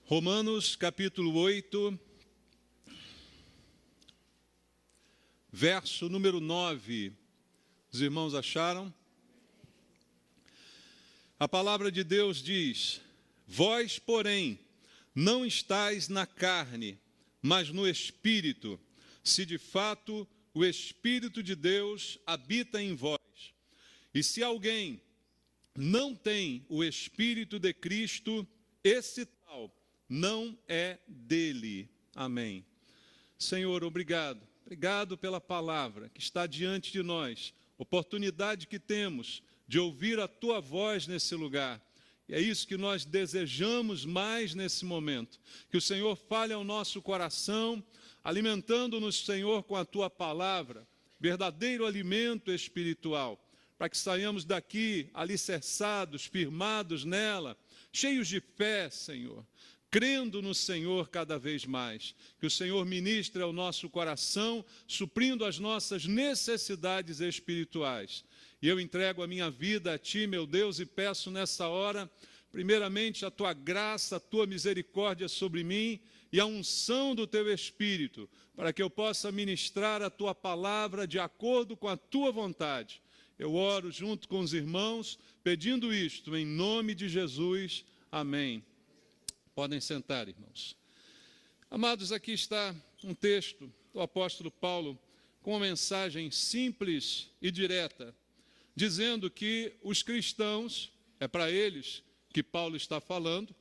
Romanos capítulo 8, verso número 9. Os irmãos acharam? A palavra de Deus diz: vós, porém, não estáis na carne, mas no Espírito, se de fato o Espírito de Deus habita em vós. E se alguém não tem o Espírito de Cristo, esse tal não é dele. Amém. Senhor, obrigado. Obrigado pela palavra que está diante de nós, oportunidade que temos de ouvir a Tua voz nesse lugar. E é isso que nós desejamos mais nesse momento, que o Senhor fale ao nosso coração, alimentando-nos, Senhor, com a Tua palavra, verdadeiro alimento espiritual, para que saiamos daqui alicerçados, firmados nela, cheios de fé, Senhor, crendo no Senhor cada vez mais, que o Senhor ministre ao nosso coração, suprindo as nossas necessidades espirituais. E eu entrego a minha vida a Ti, meu Deus, e peço nessa hora, primeiramente, a Tua graça, a Tua misericórdia sobre mim e a unção do Teu Espírito, para que eu possa ministrar a Tua palavra de acordo com a Tua vontade. Eu oro junto com os irmãos, pedindo isto em nome de Jesus. Amém. Podem sentar, irmãos. Amados, aqui está um texto do apóstolo Paulo com uma mensagem simples e direta, dizendo que os cristãos, é para eles que Paulo está falando.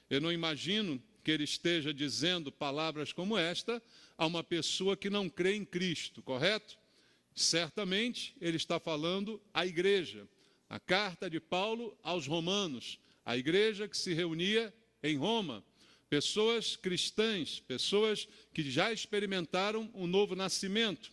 Eu não imagino que ele esteja dizendo palavras como esta a uma pessoa que não crê em Cristo, correto? Certamente ele está falando à igreja. A carta de Paulo aos romanos, a igreja que se reunia em Roma, pessoas cristãs, pessoas que já experimentaram um novo nascimento.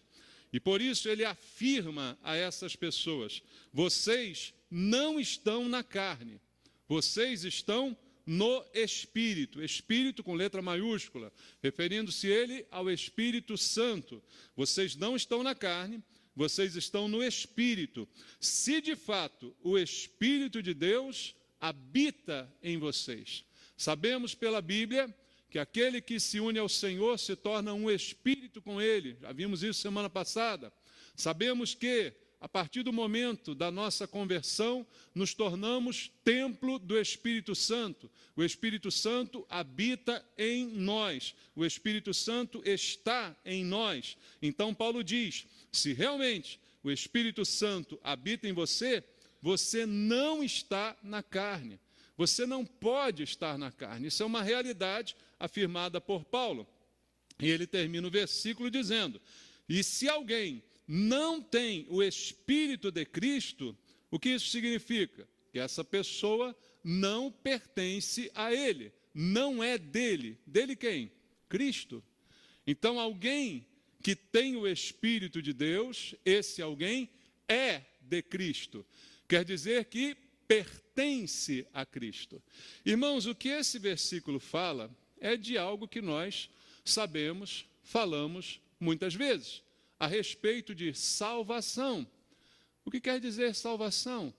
E por isso ele afirma a essas pessoas: vocês não estão na carne, vocês estão no Espírito, Espírito com letra maiúscula, referindo-se ele ao Espírito Santo. Vocês não estão na carne, vocês estão no Espírito, se de fato o Espírito de Deus habita em vocês. Sabemos pela Bíblia que aquele que se une ao Senhor se torna um espírito com Ele. Já vimos isso semana passada. Sabemos que, a partir do momento da nossa conversão, nos tornamos templo do Espírito Santo. O Espírito Santo habita em nós. O Espírito Santo está em nós. Então Paulo diz: se realmente o Espírito Santo habita em você, você não está na carne. Você não pode estar na carne. Isso é uma realidade afirmada por Paulo. E ele termina o versículo dizendo: e se alguém não tem o Espírito de Cristo, o que isso significa? Que essa pessoa não pertence a ele, não é dele. Dele quem? Cristo. Então alguém que tem o Espírito de Deus, esse alguém é de Cristo. Quer dizer que pertence a Cristo. Irmãos, o que esse versículo fala é de algo que nós sabemos, falamos muitas vezes, a respeito de salvação. O que quer dizer salvação?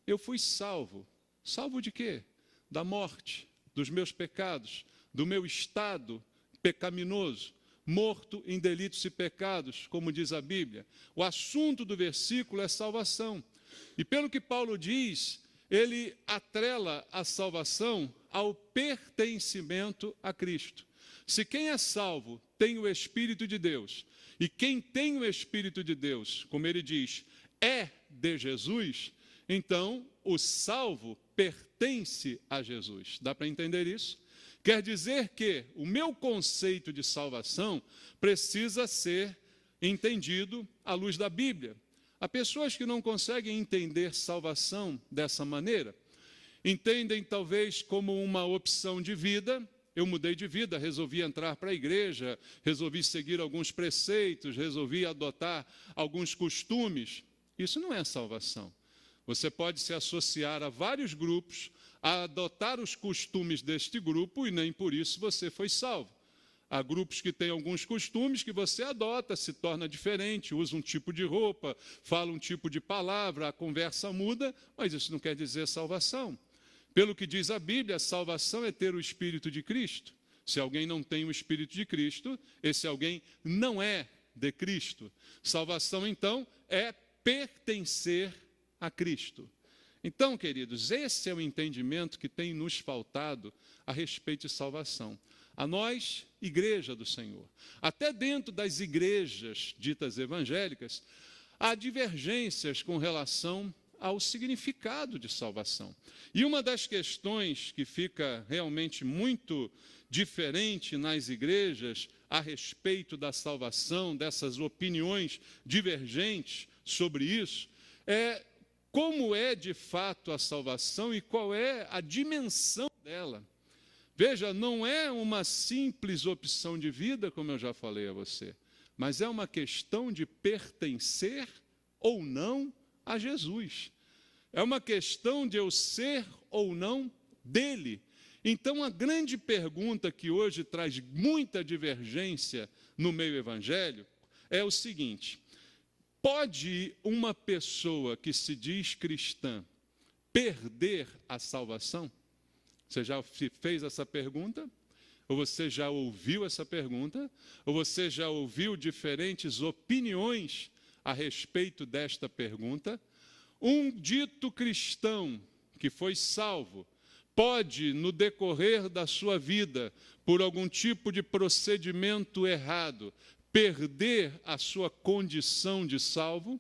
Eu fui salvo. Salvo de quê? Da morte, dos meus pecados, do meu estado pecaminoso, morto em delitos e pecados, como diz a Bíblia. O assunto do versículo é salvação. E pelo que Paulo diz, ele atrela a salvação ao pertencimento a Cristo. Se quem é salvo tem o Espírito de Deus, e quem tem o Espírito de Deus, como ele diz, é de Jesus, então o salvo pertence a Jesus. Dá para entender isso? Quer dizer que o meu conceito de salvação precisa ser entendido à luz da Bíblia. Há pessoas que não conseguem entender salvação dessa maneira. Entendem talvez como uma opção de vida. Eu mudei de vida, resolvi entrar para a igreja, resolvi seguir alguns preceitos, resolvi adotar alguns costumes. Isso não é salvação. Você pode se associar a vários grupos, a adotar os costumes deste grupo e nem por isso você foi salvo. Há grupos que têm alguns costumes que você adota, se torna diferente, usa um tipo de roupa, fala um tipo de palavra, a conversa muda, mas isso não quer dizer salvação. Pelo que diz a Bíblia, a salvação é ter o Espírito de Cristo. Se alguém não tem o Espírito de Cristo, esse alguém não é de Cristo. Salvação, então, é pertencer a Cristo. Então, queridos, esse é o entendimento que tem nos faltado a respeito de salvação. A nós, igreja do Senhor. Até dentro das igrejas ditas evangélicas, há divergências com relação ao significado de salvação. E uma das questões que fica realmente muito diferente nas igrejas a respeito da salvação, dessas opiniões divergentes sobre isso, é como é de fato a salvação e qual é a dimensão dela. Veja, não é uma simples opção de vida, como eu já falei a você, mas é uma questão de pertencer ou não a Jesus. É uma questão de eu ser ou não dele. Então, a grande pergunta que hoje traz muita divergência no meio evangélico é o seguinte: pode uma pessoa que se diz cristã perder a salvação? Você já fez essa pergunta? Ou você já ouviu essa pergunta? Ou você já ouviu diferentes opiniões a respeito desta pergunta? Um dito cristão que foi salvo pode, no decorrer da sua vida, por algum tipo de procedimento errado, perder a sua condição de salvo?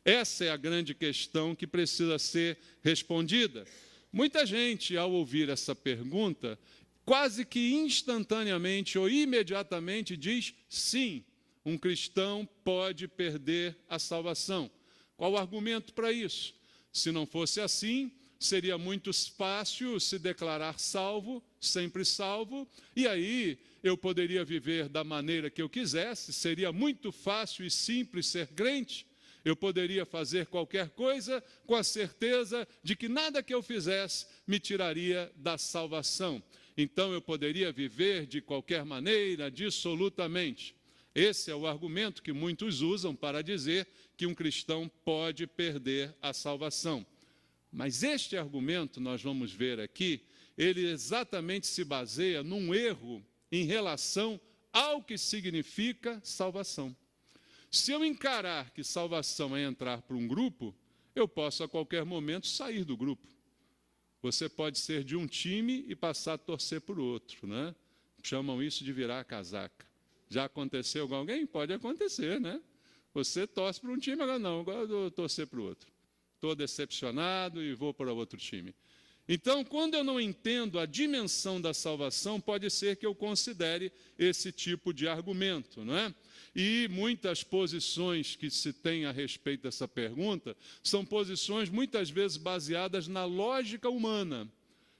Essa é a grande questão que precisa ser respondida. Muita gente, ao ouvir essa pergunta, quase que instantaneamente ou imediatamente diz: sim, um cristão pode perder a salvação. Qual o argumento para isso? Se não fosse assim, seria muito fácil se declarar salvo, sempre salvo, e aí eu poderia viver da maneira que eu quisesse, seria muito fácil e simples ser crente, eu poderia fazer qualquer coisa com a certeza de que nada que eu fizesse me tiraria da salvação. Então eu poderia viver de qualquer maneira, dissolutamente. Esse é o argumento que muitos usam para dizer que um cristão pode perder a salvação. Mas este argumento, nós vamos ver aqui, ele exatamente se baseia num erro em relação ao que significa salvação. Se eu encarar que salvação é entrar para um grupo, eu posso a qualquer momento sair do grupo. Você pode ser de um time e passar a torcer por outro, né? Chamam isso de virar a casaca. Já aconteceu com alguém? Pode acontecer, né? Você torce para um time, agora não, agora eu vou torcer para o outro. Estou decepcionado e vou para outro time. Então, quando eu não entendo a dimensão da salvação, pode ser que eu considere esse tipo de argumento, não é? E muitas posições que se tem a respeito dessa pergunta são posições muitas vezes baseadas na lógica humana,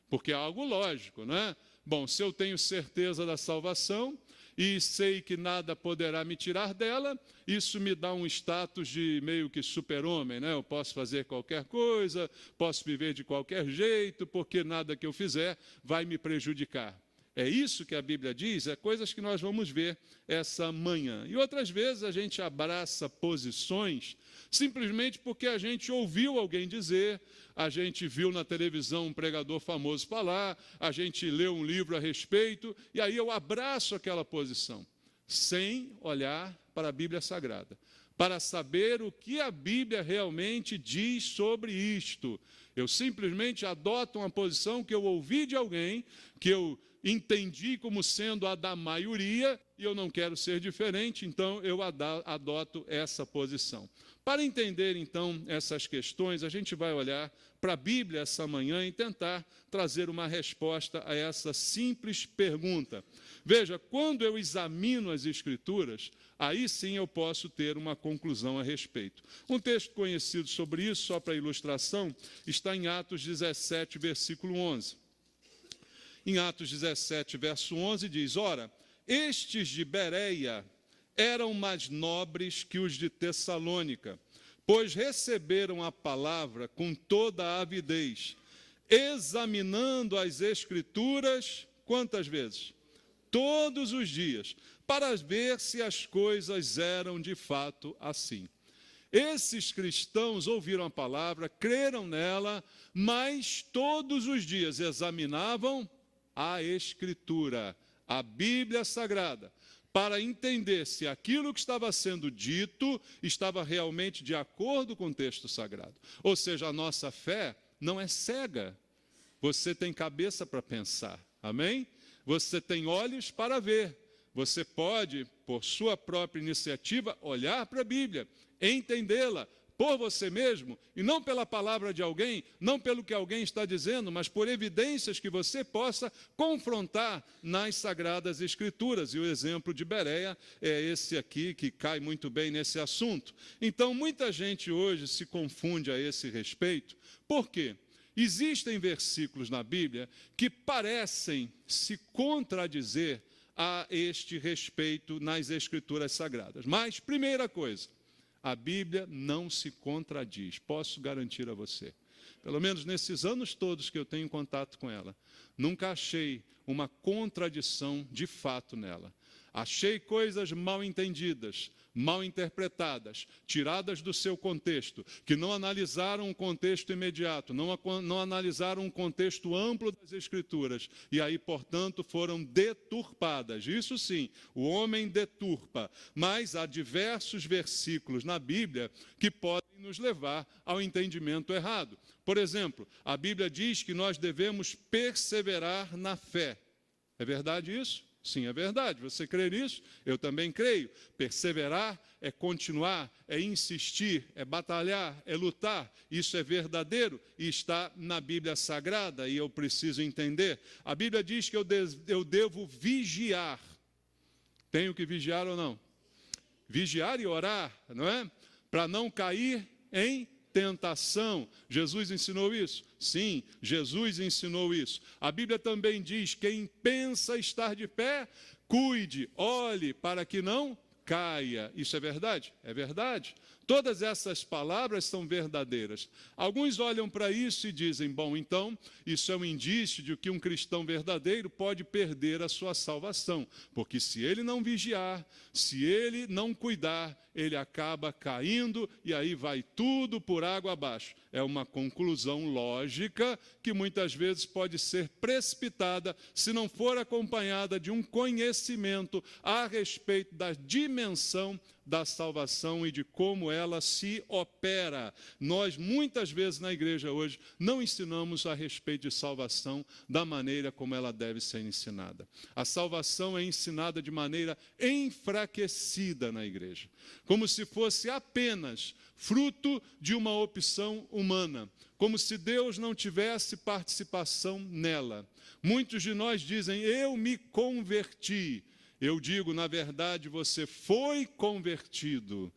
porque é algo lógico, não é? Bom, se eu tenho certeza da salvação e sei que nada poderá me tirar dela, isso me dá um status de meio que super-homem, né? Eu posso fazer qualquer coisa, posso viver de qualquer jeito, porque nada que eu fizer vai me prejudicar. É isso que a Bíblia diz, é coisas que nós vamos ver essa manhã. E outras vezes a gente abraça posições simplesmente porque a gente ouviu alguém dizer, a gente viu na televisão um pregador famoso falar, a gente leu um livro a respeito, e aí eu abraço aquela posição, sem olhar para a Bíblia Sagrada, para saber o que a Bíblia realmente diz sobre isto. Eu simplesmente adoto uma posição que eu ouvi de alguém, que eu entendi como sendo a da maioria, e eu não quero ser diferente, então eu adoto essa posição. Para entender, então, essas questões, a gente vai olhar para a Bíblia essa manhã e tentar trazer uma resposta a essa simples pergunta. Veja, quando eu examino as Escrituras, aí sim eu posso ter uma conclusão a respeito. Um texto conhecido sobre isso, só para ilustração, está em Atos 17, versículo 11. Em Atos 17, verso 11, diz: ora, estes de Bereia eram mais nobres que os de Tessalônica, pois receberam a palavra com toda a avidez, examinando as Escrituras, quantas vezes? Todos os dias, para ver se as coisas eram de fato assim. Esses cristãos ouviram a palavra, creram nela, mas todos os dias examinavam a Escritura, a Bíblia Sagrada, para entender se aquilo que estava sendo dito estava realmente de acordo com o texto sagrado. Ou seja, a nossa fé não é cega. Você tem cabeça para pensar, amém? Você tem olhos para ver. Você pode, por sua própria iniciativa, olhar para a Bíblia, entendê-la por você mesmo, e não pela palavra de alguém, não pelo que alguém está dizendo, mas por evidências que você possa confrontar nas Sagradas Escrituras. E o exemplo de Bereia é esse aqui, que cai muito bem nesse assunto. Então, muita gente hoje se confunde a esse respeito. Por quê? Existem versículos na Bíblia que parecem se contradizer a este respeito nas Escrituras Sagradas. Mas, primeira coisa, a Bíblia não se contradiz, posso garantir a você. Pelo menos nesses anos todos que eu tenho contato com ela, nunca achei uma contradição de fato nela. Achei coisas mal entendidas, mal interpretadas, tiradas do seu contexto, que não analisaram o contexto imediato, não analisaram o contexto amplo das Escrituras, e aí, portanto, foram deturpadas. Isso sim, o homem deturpa, mas há diversos versículos na Bíblia que podem nos levar ao entendimento errado. Por exemplo, a Bíblia diz que nós devemos perseverar na fé. É verdade isso? Sim, é verdade. Você crê nisso? Eu também creio. Perseverar é continuar, é insistir, é batalhar, é lutar. Isso é verdadeiro e está na Bíblia Sagrada e eu preciso entender. A Bíblia diz que eu devo vigiar. Tenho que vigiar ou não? Vigiar e orar, não é? Para não cair em tentação. Jesus ensinou isso? Sim, Jesus ensinou isso. A Bíblia também diz: quem pensa estar de pé, cuide, olhe para que não caia. Isso é verdade? É verdade. Todas essas palavras são verdadeiras. Alguns olham para isso e dizem: bom, então, isso é um indício de que um cristão verdadeiro pode perder a sua salvação, porque se ele não vigiar, se ele não cuidar, ele acaba caindo e aí vai tudo por água abaixo. É uma conclusão lógica que muitas vezes pode ser precipitada se não for acompanhada de um conhecimento a respeito da dimensão da salvação e de como ela se opera. Nós, muitas vezes na igreja hoje, não ensinamos a respeito de salvação da maneira como ela deve ser ensinada. A salvação é ensinada de maneira enfraquecida na igreja, como se fosse apenas fruto de uma opção humana, como se Deus não tivesse participação nela. Muitos de nós dizem: eu me converti. Eu digo, na verdade, você foi convertido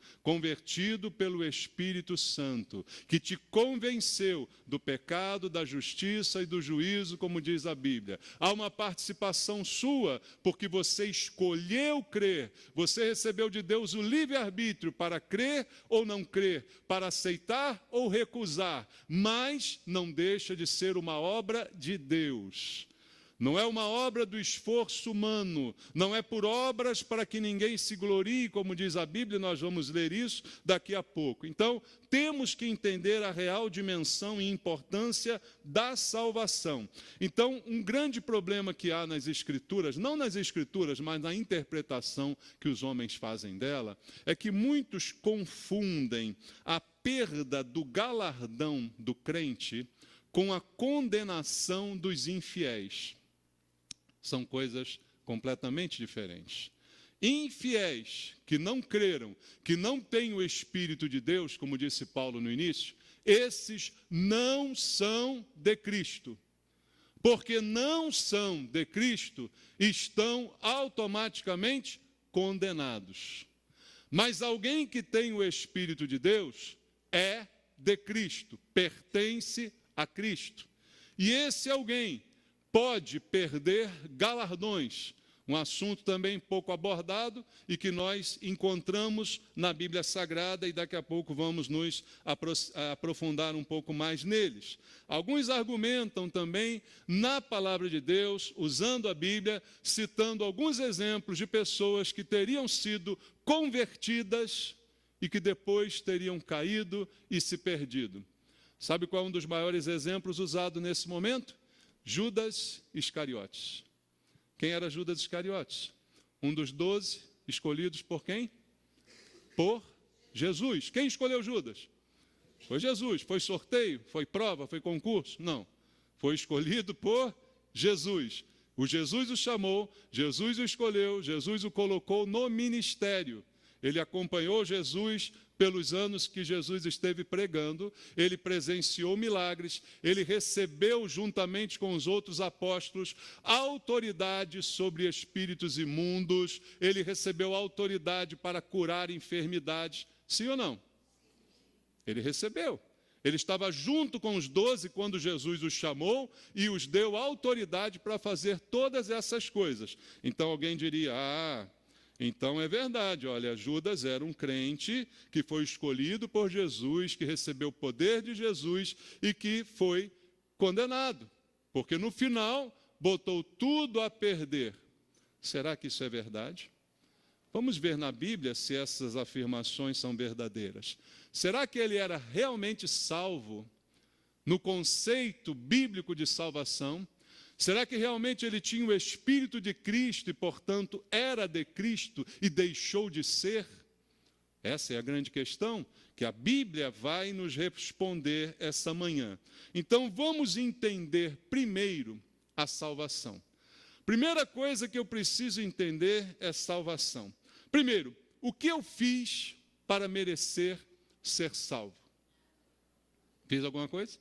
pelo Espírito Santo, que te convenceu do pecado, da justiça e do juízo, como diz a Bíblia. Há uma participação sua, porque você escolheu crer, você recebeu de Deus o livre-arbítrio para crer ou não crer, para aceitar ou recusar, mas não deixa de ser uma obra de Deus. Não é uma obra do esforço humano, não é por obras para que ninguém se glorie, como diz a Bíblia, nós vamos ler isso daqui a pouco. Então, temos que entender a real dimensão e importância da salvação. Então, um grande problema que há nas Escrituras, não nas Escrituras, mas na interpretação que os homens fazem dela, é que muitos confundem a perda do galardão do crente com a condenação dos infiéis. São coisas completamente diferentes. Infiéis que não creram, que não têm o Espírito de Deus, como disse Paulo no início, esses não são de Cristo. Porque não são de Cristo, estão automaticamente condenados. Mas alguém que tem o Espírito de Deus é de Cristo, pertence a Cristo. E esse alguém pode perder galardões, um assunto também pouco abordado e que nós encontramos na Bíblia Sagrada e daqui a pouco vamos nos aprofundar um pouco mais neles. Alguns argumentam também na palavra de Deus, usando a Bíblia, citando alguns exemplos de pessoas que teriam sido convertidas e que depois teriam caído e se perdido. Sabe qual é um dos maiores exemplos usado nesse momento? Judas Iscariotes. Quem era Judas Iscariotes? Um dos 12 escolhidos por quem? Por Jesus. Quem escolheu Judas? Foi Jesus. Foi sorteio? Foi prova? Foi concurso? Não. Foi escolhido por Jesus. O Jesus o chamou, Jesus o escolheu, Jesus o colocou no ministério. Ele acompanhou Jesus pelos anos que Jesus esteve pregando, ele presenciou milagres, ele recebeu juntamente com os outros apóstolos autoridade sobre espíritos imundos, ele recebeu autoridade para curar enfermidades. Sim ou não? Ele recebeu. Ele estava junto com os 12 quando Jesus os chamou e os deu autoridade para fazer todas essas coisas. Então alguém diria, então é verdade, olha, Judas era um crente que foi escolhido por Jesus, que recebeu o poder de Jesus e que foi condenado, porque no final botou tudo a perder. Será que isso é verdade? Vamos ver na Bíblia se essas afirmações são verdadeiras. Será que ele era realmente salvo no conceito bíblico de salvação? Será que realmente ele tinha o Espírito de Cristo e, portanto, era de Cristo e deixou de ser? Essa é a grande questão que a Bíblia vai nos responder essa manhã. Então, vamos entender primeiro a salvação. Primeira coisa que eu preciso entender é salvação. Primeiro, o que eu fiz para merecer ser salvo? Fiz alguma coisa?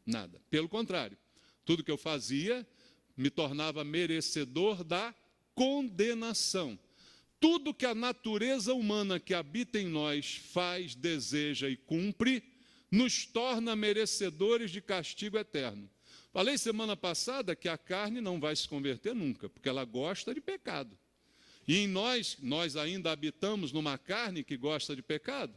Nada. Pelo contrário, tudo que eu fazia me tornava merecedor da condenação. Tudo que a natureza humana que habita em nós faz, deseja e cumpre, nos torna merecedores de castigo eterno. Falei semana passada que a carne não vai se converter nunca, porque ela gosta de pecado. E em nós ainda habitamos numa carne que gosta de pecado.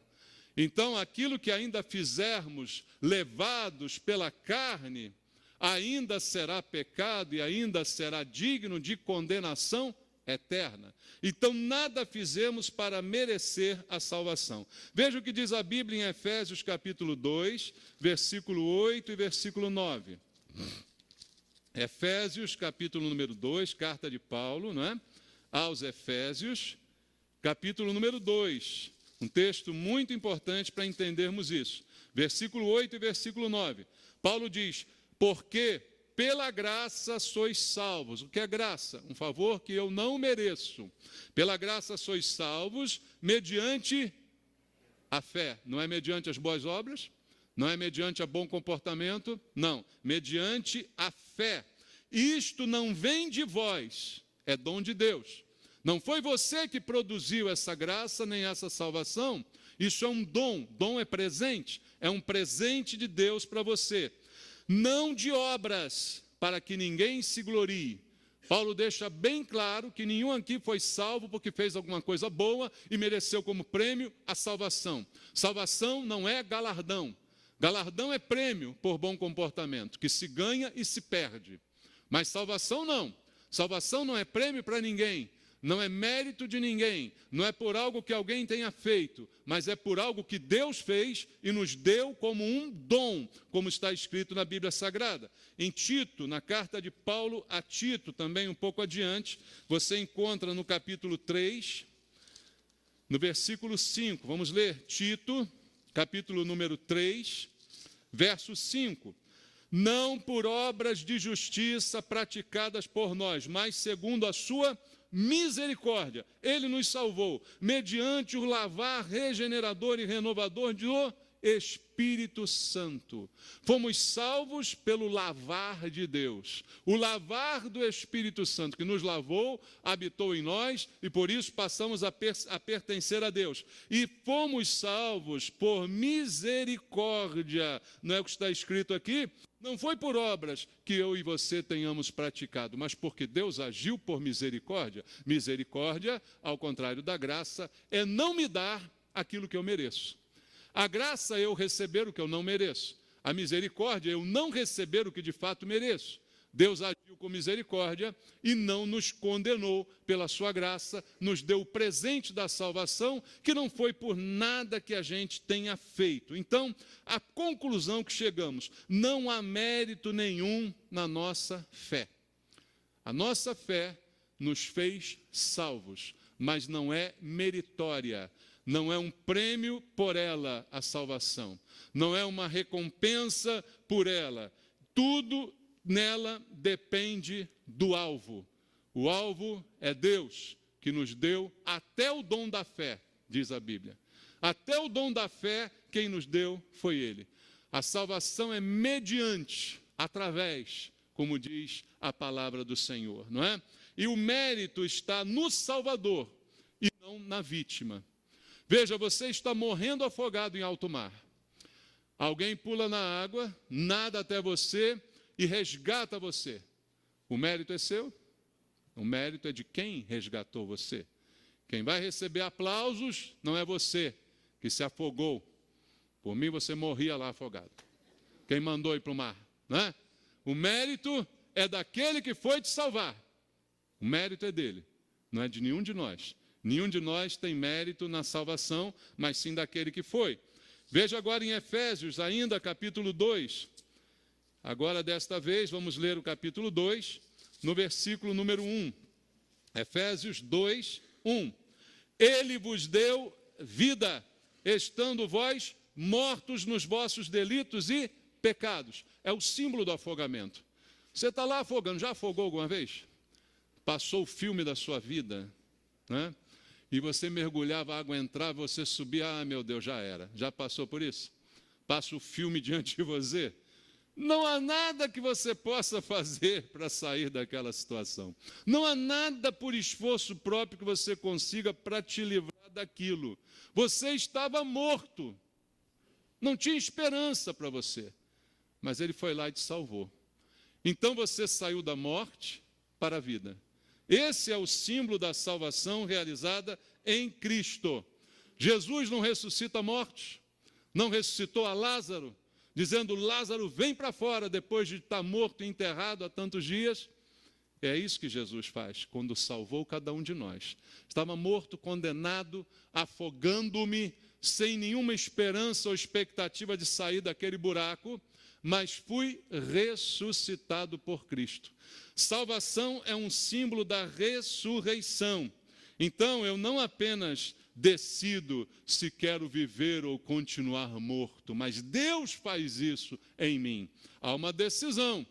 Então, aquilo que ainda fizermos levados pela carne, ainda será pecado e ainda será digno de condenação eterna. Então, nada fizemos para merecer a salvação. Veja o que diz a Bíblia em Efésios capítulo 2, versículo 8 e versículo 9. Efésios capítulo número 2, carta de Paulo, não é? Aos Efésios, capítulo número 2. Um texto muito importante para entendermos isso. Versículo 8 e versículo 9. Paulo diz, porque pela graça sois salvos. O que é graça? Um favor que eu não mereço. Pela graça sois salvos mediante a fé. Não é mediante as boas obras? Não é mediante a bom comportamento? Não. Mediante a fé. Isto não vem de vós, é dom de Deus. Não foi você que produziu essa graça, nem essa salvação. Isso é um dom. Dom é presente. É um presente de Deus para você. Não de obras, para que ninguém se glorie. Paulo deixa bem claro que nenhum aqui foi salvo porque fez alguma coisa boa e mereceu como prêmio a salvação. Salvação não é galardão. Galardão é prêmio por bom comportamento, que se ganha e se perde. Mas salvação não. Salvação não é prêmio para ninguém. Não é mérito de ninguém, não é por algo que alguém tenha feito, mas é por algo que Deus fez e nos deu como um dom, como está escrito na Bíblia Sagrada. Em Tito, na carta de Paulo a Tito, também um pouco adiante, você encontra no capítulo 3, no versículo 5. Vamos ler Tito, capítulo número 3, verso 5. Não por obras de justiça praticadas por nós, mas segundo a sua misericórdia, ele nos salvou, mediante o lavar regenerador e renovador do Espírito Santo. Fomos salvos pelo lavar de Deus. O lavar do Espírito Santo que nos lavou, habitou em nós e por isso passamos a pertencer a Deus. E fomos salvos por misericórdia. Não é o que está escrito aqui? Não foi por obras que eu e você tenhamos praticado, mas porque Deus agiu por misericórdia. Misericórdia, ao contrário da graça, é não me dar aquilo que eu mereço. A graça é eu receber o que eu não mereço. A misericórdia é eu não receber o que de fato mereço. Deus agiu com misericórdia e não nos condenou pela sua graça, nos deu o presente da salvação, que não foi por nada que a gente tenha feito. Então, a conclusão que chegamos, não há mérito nenhum na nossa fé. A nossa fé nos fez salvos, mas não é meritória, não é um prêmio por ela a salvação, não é uma recompensa por ela. Tudo nela depende do alvo. O alvo é Deus, que nos deu até o dom da fé, diz a Bíblia. Até o dom da fé, quem nos deu foi Ele. A salvação é mediante, através, como diz a palavra do Senhor, não é? E o mérito está no Salvador e não na vítima. Veja, você está morrendo afogado em alto mar. Alguém pula na água, nada até você e resgata você. O mérito é seu? O mérito é de quem resgatou você. Quem vai receber aplausos não é você, que se afogou. Por mim, você morria lá afogado. Quem mandou ir para o mar, não é? O mérito é daquele que foi te salvar. O mérito é dele, não é de nenhum de nós. Nenhum de nós tem mérito na salvação, mas sim daquele que foi. Veja agora em Efésios, ainda capítulo 2. Agora, desta vez, vamos ler o capítulo 2, no versículo número 1. Efésios 2, 1. Ele vos deu vida, estando vós mortos nos vossos delitos e pecados. É o símbolo do afogamento. Você está lá afogando, já afogou alguma vez? Passou o filme da sua vida, né? E você mergulhava, a água entrava, você subia, meu Deus, já era. Já passou por isso? Passa o filme diante de você. Não há nada que você possa fazer para sair daquela situação. Não há nada por esforço próprio que você consiga para te livrar daquilo. Você estava morto. Não tinha esperança para você. Mas Ele foi lá e te salvou. Então você saiu da morte para a vida. Esse é o símbolo da salvação realizada em Cristo. Jesus não ressuscita mortos, não ressuscitou a Lázaro, dizendo, Lázaro, vem para fora, depois de estar morto e enterrado há tantos dias. É isso que Jesus faz, quando salvou cada um de nós. Estava morto, condenado, afogando-me, sem nenhuma esperança ou expectativa de sair daquele buraco, mas fui ressuscitado por Cristo. Salvação é um símbolo da ressurreição. Então, eu não apenas decido se quero viver ou continuar morto, mas Deus faz isso em mim. Há uma decisão.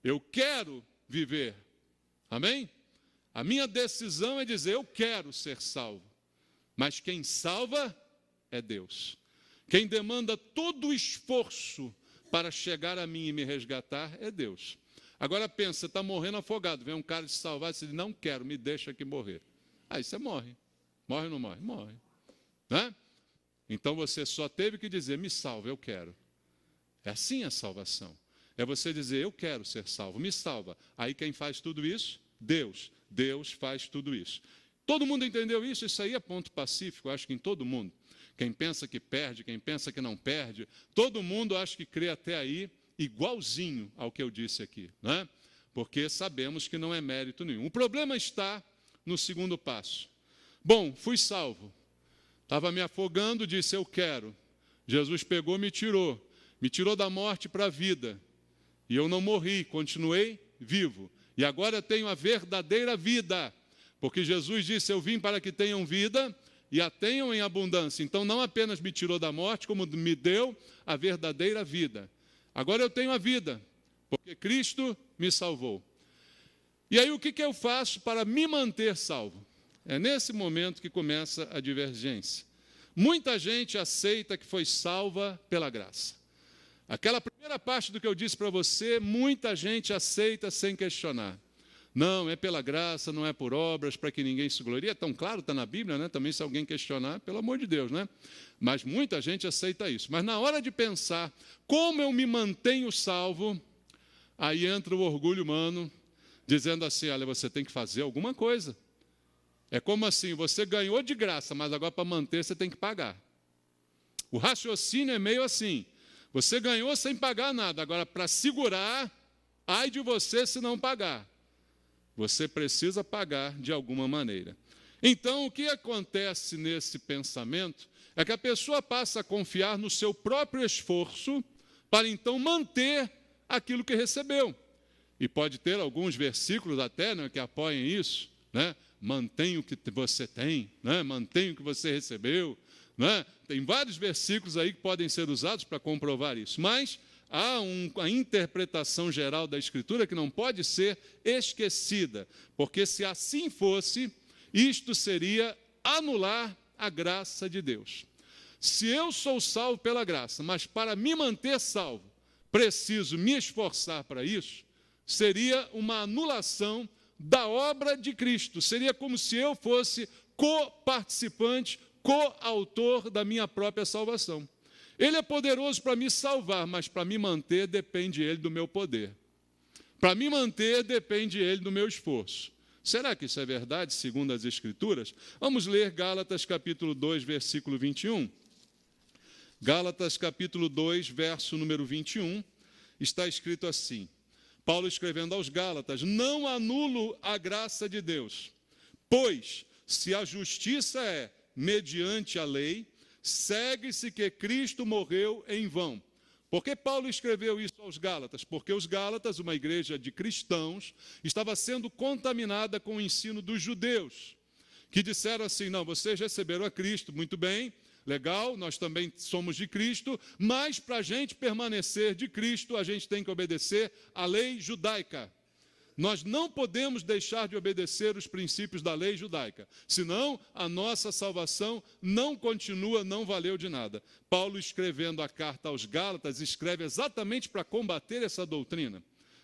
Eu quero viver. Amém? A minha decisão é dizer, eu quero ser salvo. Mas quem salva é Deus. Quem demanda todo o esforço para chegar a mim e me resgatar é Deus. Agora pensa, você está morrendo afogado, vem um cara te salvar e você diz, não quero, me deixa aqui morrer. Aí você morre. Morre ou não morre? Morre. Né? Então você só teve que dizer, me salva, eu quero. É assim a salvação. É você dizer, eu quero ser salvo, me salva. Aí quem faz tudo isso? Deus. Deus faz tudo isso. Todo mundo entendeu isso? Isso aí é ponto pacífico, eu acho que em todo mundo. Quem pensa que perde, quem pensa que não perde, todo mundo acho que crê até aí igualzinho ao que eu disse aqui, né? Porque sabemos que não é mérito nenhum. O problema está no segundo passo. Bom, fui salvo, estava me afogando, disse eu quero. Jesus pegou, me tirou da morte para a vida. E eu não morri, continuei vivo. E agora eu tenho a verdadeira vida, porque Jesus disse, eu vim para que tenham vida e a tenham em abundância. Então não apenas me tirou da morte, como me deu a verdadeira vida. Agora eu tenho a vida, porque Cristo me salvou. E aí o que eu faço para me manter salvo? É nesse momento que começa a divergência. Muita gente aceita que foi salva pela graça. Aquela primeira parte do que eu disse para você, muita gente aceita sem questionar. Não, é pela graça, não é por obras, para que ninguém se glorie. É tão claro, está na Bíblia, né? Também se alguém questionar, pelo amor de Deus, né? Mas muita gente aceita isso. Mas na hora de pensar como eu me mantenho salvo, aí entra o orgulho humano, dizendo assim, olha, você tem que fazer alguma coisa. É como assim, você ganhou de graça, mas agora para manter você tem que pagar. O raciocínio é meio assim, você ganhou sem pagar nada, agora para segurar, Ai de você se não pagar. Você precisa pagar de alguma maneira. Então, o que acontece nesse pensamento é que a pessoa passa a confiar no seu próprio esforço para então manter aquilo que recebeu. E pode ter alguns versículos até, né, que apoiem isso, né? Mantenha o que você tem, né? Mantenha o que você recebeu, né? Tem vários versículos aí que podem ser usados para comprovar isso, mas há a interpretação geral da Escritura que não pode ser esquecida, porque se assim fosse, isto seria anular a graça de Deus. Se eu sou salvo pela graça, mas para me manter salvo, preciso me esforçar para isso, seria uma anulação da obra de Cristo. Seria como se eu fosse co-participante, co-autor da minha própria salvação. Ele é poderoso para me salvar, mas para me manter depende ele do meu poder. Para me manter depende ele do meu esforço. Será que isso é verdade, segundo as Escrituras? Vamos ler Gálatas capítulo 2, versículo 21. Gálatas capítulo 2, verso número 21, está escrito assim. Paulo escrevendo aos Gálatas: não anulo a graça de Deus, pois se a justiça é mediante a lei, segue-se que Cristo morreu em vão. Por que Paulo escreveu isso aos Gálatas? Porque os Gálatas, uma igreja de cristãos, estava sendo contaminada com o ensino dos judeus, que disseram assim: não, vocês receberam a Cristo, muito bem, legal, nós também somos de Cristo, mas para a gente permanecer de Cristo, a gente tem que obedecer à lei judaica. Nós não podemos deixar de obedecer os princípios da lei judaica, senão a nossa salvação não continua, não valeu de nada. Paulo, escrevendo a carta aos Gálatas, escreve exatamente para combater essa doutrina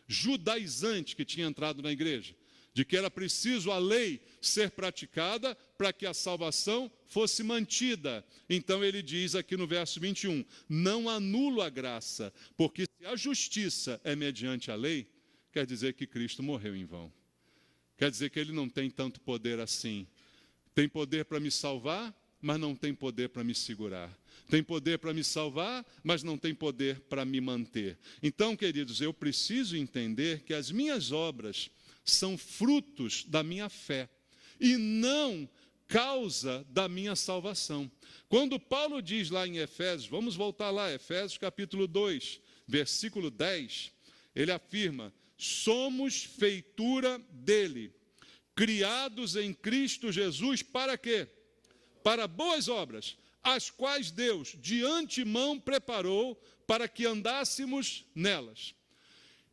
judaizante que tinha entrado na igreja, de que era preciso a lei ser praticada para que a salvação fosse mantida. Então ele diz aqui no verso 21, não anulo a graça, porque se a justiça é mediante a lei, quer dizer que Cristo morreu em vão. Quer dizer que ele não tem tanto poder assim. Tem poder para me salvar, mas não tem poder para me segurar. Tem poder para me salvar, mas não tem poder para me manter. Então, queridos, eu preciso entender que as minhas obras são frutos da minha fé e não causa da minha salvação. Quando Paulo diz lá em Efésios, vamos voltar lá, Efésios capítulo 2, versículo 10, ele afirma: somos feitura dele, criados em Cristo Jesus, para quê? Para boas obras, as quais Deus de antemão preparou para que andássemos nelas.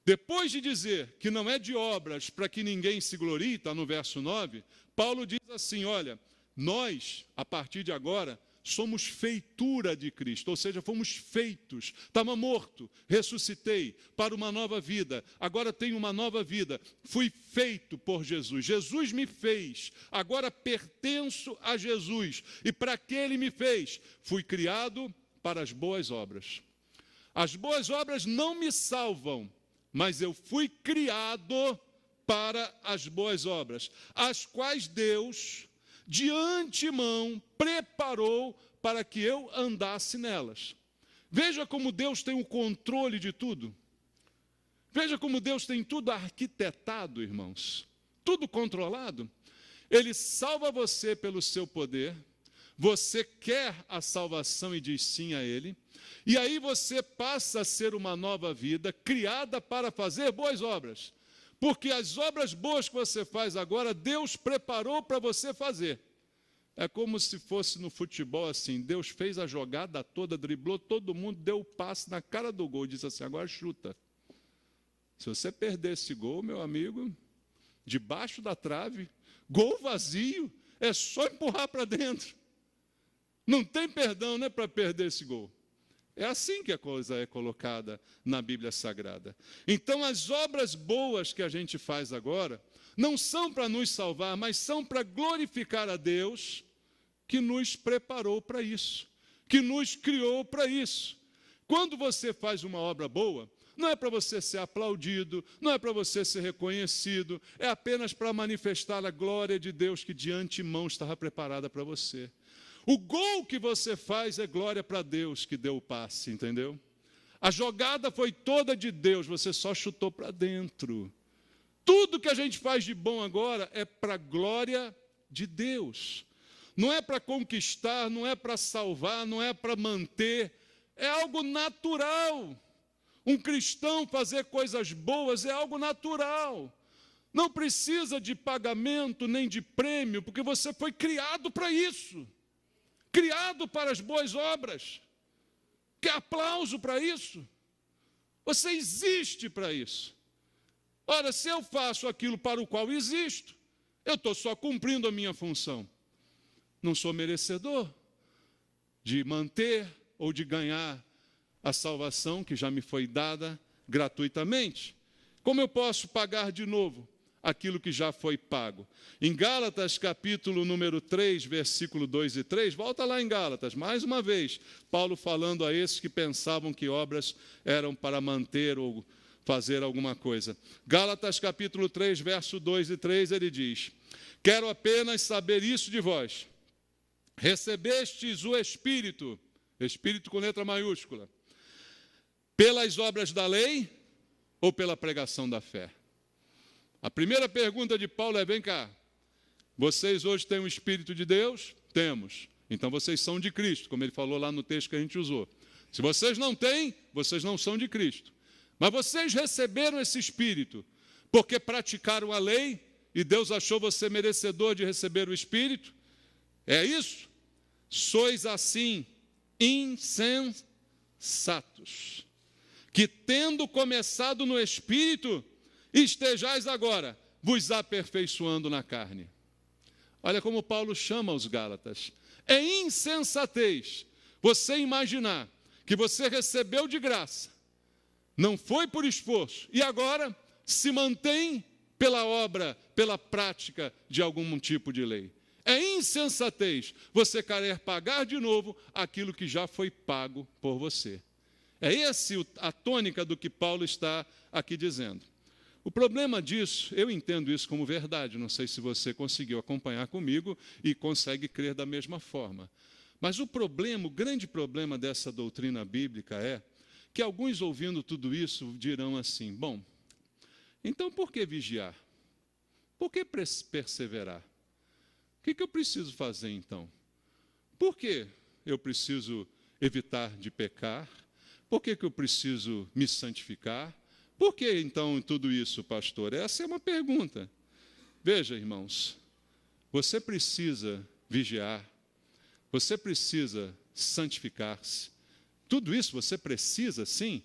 Depois de dizer que não é de obras para que ninguém se glorie, está no verso 9, Paulo diz assim, olha, nós, a partir de agora, somos feitura de Cristo, ou seja, fomos feitos, estava morto, ressuscitei para uma nova vida, agora tenho uma nova vida, fui feito por Jesus, Jesus me fez, agora pertenço a Jesus, e para que Ele me fez? Fui criado para as boas obras. As boas obras não me salvam, mas eu fui criado para as boas obras, as quais Deus de antemão preparou para que eu andasse nelas. Veja como Deus tem o controle de tudo. Veja como Deus tem tudo arquitetado, irmãos. Tudo controlado. Ele salva você pelo seu poder. Você quer a salvação e diz sim a Ele. E aí você passa a ser uma nova vida, criada para fazer boas obras. Porque as obras boas que você faz agora, Deus preparou para você fazer. É como se fosse no futebol assim, Deus fez a jogada toda, driblou todo mundo, deu o passe na cara do gol e disse assim, agora chuta. Se você perder esse gol, meu amigo, debaixo da trave, gol vazio, é só empurrar para dentro. Não tem perdão, né, para perder esse gol. É assim que a coisa é colocada na Bíblia Sagrada. Então, as obras boas que a gente faz agora, não são para nos salvar, mas são para glorificar a Deus, que nos preparou para isso, que nos criou para isso. Quando você faz uma obra boa, não é para você ser aplaudido, não é para você ser reconhecido, é apenas para manifestar a glória de Deus que de antemão estava preparada para você. O gol que você faz é glória para Deus que deu o passe, entendeu? A jogada foi toda de Deus, você só chutou para dentro. Tudo que a gente faz de bom agora é para a glória de Deus. Não é para conquistar, não é para salvar, não é para manter. É algo natural. Um cristão fazer coisas boas é algo natural. Não precisa de pagamento nem de prêmio, porque você foi criado para isso. Criado para as boas obras. Quer aplauso para isso? Você existe para isso. Ora, se eu faço aquilo para o qual existo, eu estou só cumprindo a minha função. Não sou merecedor de manter ou de ganhar a salvação que já me foi dada gratuitamente. Como eu posso pagar de novo aquilo que já foi pago? Em Gálatas, capítulo número 3, versículo 2 e 3, volta lá em Gálatas, mais uma vez, Paulo falando a esses que pensavam que obras eram para manter ou fazer alguma coisa. Gálatas, capítulo 3, verso 2 e 3, ele diz: quero apenas saber isso de vós. Recebestes o Espírito, Espírito com letra maiúscula, pelas obras da lei ou pela pregação da fé? A primeira pergunta de Paulo é: vem cá, vocês hoje têm o Espírito de Deus? Temos. Então vocês são de Cristo, como ele falou lá no texto que a gente usou. Se vocês não têm, vocês não são de Cristo. Mas vocês receberam esse Espírito porque praticaram a lei e Deus achou você merecedor de receber o Espírito? É isso? Sois assim insensatos, que tendo começado no Espírito, estejais agora vos aperfeiçoando na carne. Olha como Paulo chama os Gálatas. É insensatez você imaginar que você recebeu de graça, não foi por esforço, e agora se mantém pela obra, pela prática de algum tipo de lei. É insensatez você querer pagar de novo aquilo que já foi pago por você. É essa a tônica do que Paulo está aqui dizendo. O problema disso, eu entendo isso como verdade, não sei se você conseguiu acompanhar comigo e consegue crer da mesma forma. Mas o grande problema dessa doutrina bíblica é que alguns ouvindo tudo isso dirão assim: bom, então por que vigiar? Por que perseverar? O que eu preciso fazer então? Por que eu preciso evitar de pecar? Por que eu preciso me santificar? Por que então tudo isso, pastor? Essa é uma pergunta. Veja, irmãos, você precisa vigiar, você precisa santificar-se. Tudo isso você precisa, sim.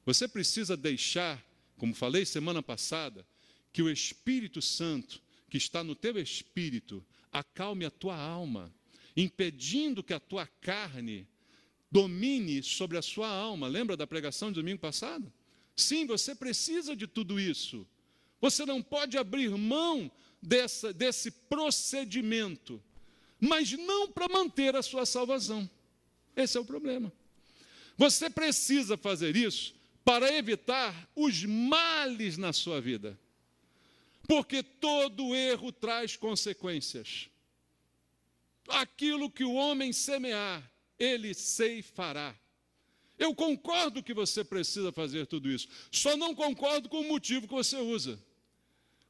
Você precisa deixar, como falei semana passada, que o Espírito Santo, que está no teu espírito, acalme a tua alma, impedindo que a tua carne domine sobre a sua alma. Lembra da pregação de domingo passado? Sim, você precisa de tudo isso. Você não pode abrir mão desse procedimento, mas não para manter a sua salvação. Esse é o problema. Você precisa fazer isso para evitar os males na sua vida. Porque todo erro traz consequências. Aquilo que o homem semear, ele ceifará. Eu concordo que você precisa fazer tudo isso, só não concordo com o motivo que você usa.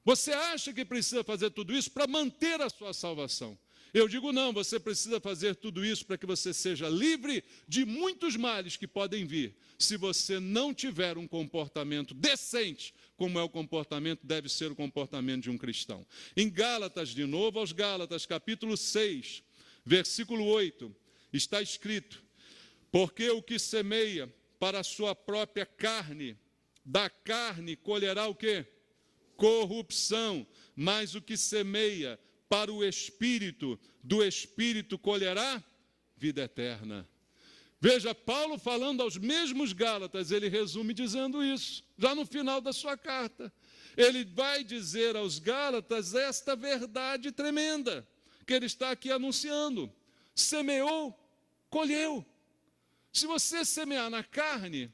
Você acha que precisa fazer tudo isso para manter a sua salvação. Eu digo não, você precisa fazer tudo isso para que você seja livre de muitos males que podem vir, se você não tiver um comportamento decente, como é o comportamento, deve ser o comportamento de um cristão. Em Gálatas, de novo aos Gálatas, capítulo 6, versículo 8, está escrito: porque o que semeia para a sua própria carne, da carne colherá o quê? Corrupção. Mas o que semeia para o Espírito, do Espírito colherá vida eterna. Veja, Paulo falando aos mesmos Gálatas, ele resume dizendo isso, já no final da sua carta. Ele vai dizer aos Gálatas esta verdade tremenda, que ele está aqui anunciando. Semeou, colheu. Se você semear na carne,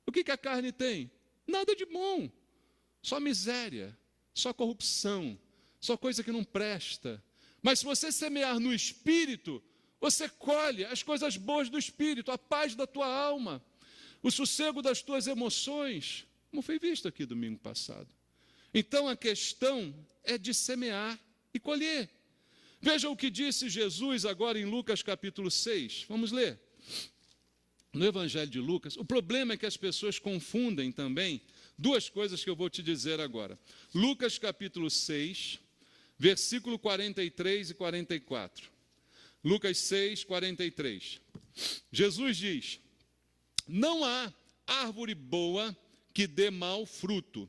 o que a carne tem? Nada de bom, só miséria, só corrupção, só coisa que não presta. Mas se você semear no Espírito, você colhe as coisas boas do Espírito, a paz da tua alma. o sossego das tuas emoções, como foi visto aqui domingo passado. Então a questão é de semear e colher. Veja o que disse Jesus agora em Lucas capítulo 6. Vamos ler. No Evangelho de Lucas, o problema é que as pessoas confundem também duas coisas que eu vou te dizer agora. Lucas capítulo 6, versículo 43 e 44. Lucas 6, 43. Jesus diz: não há árvore boa que dê mau fruto,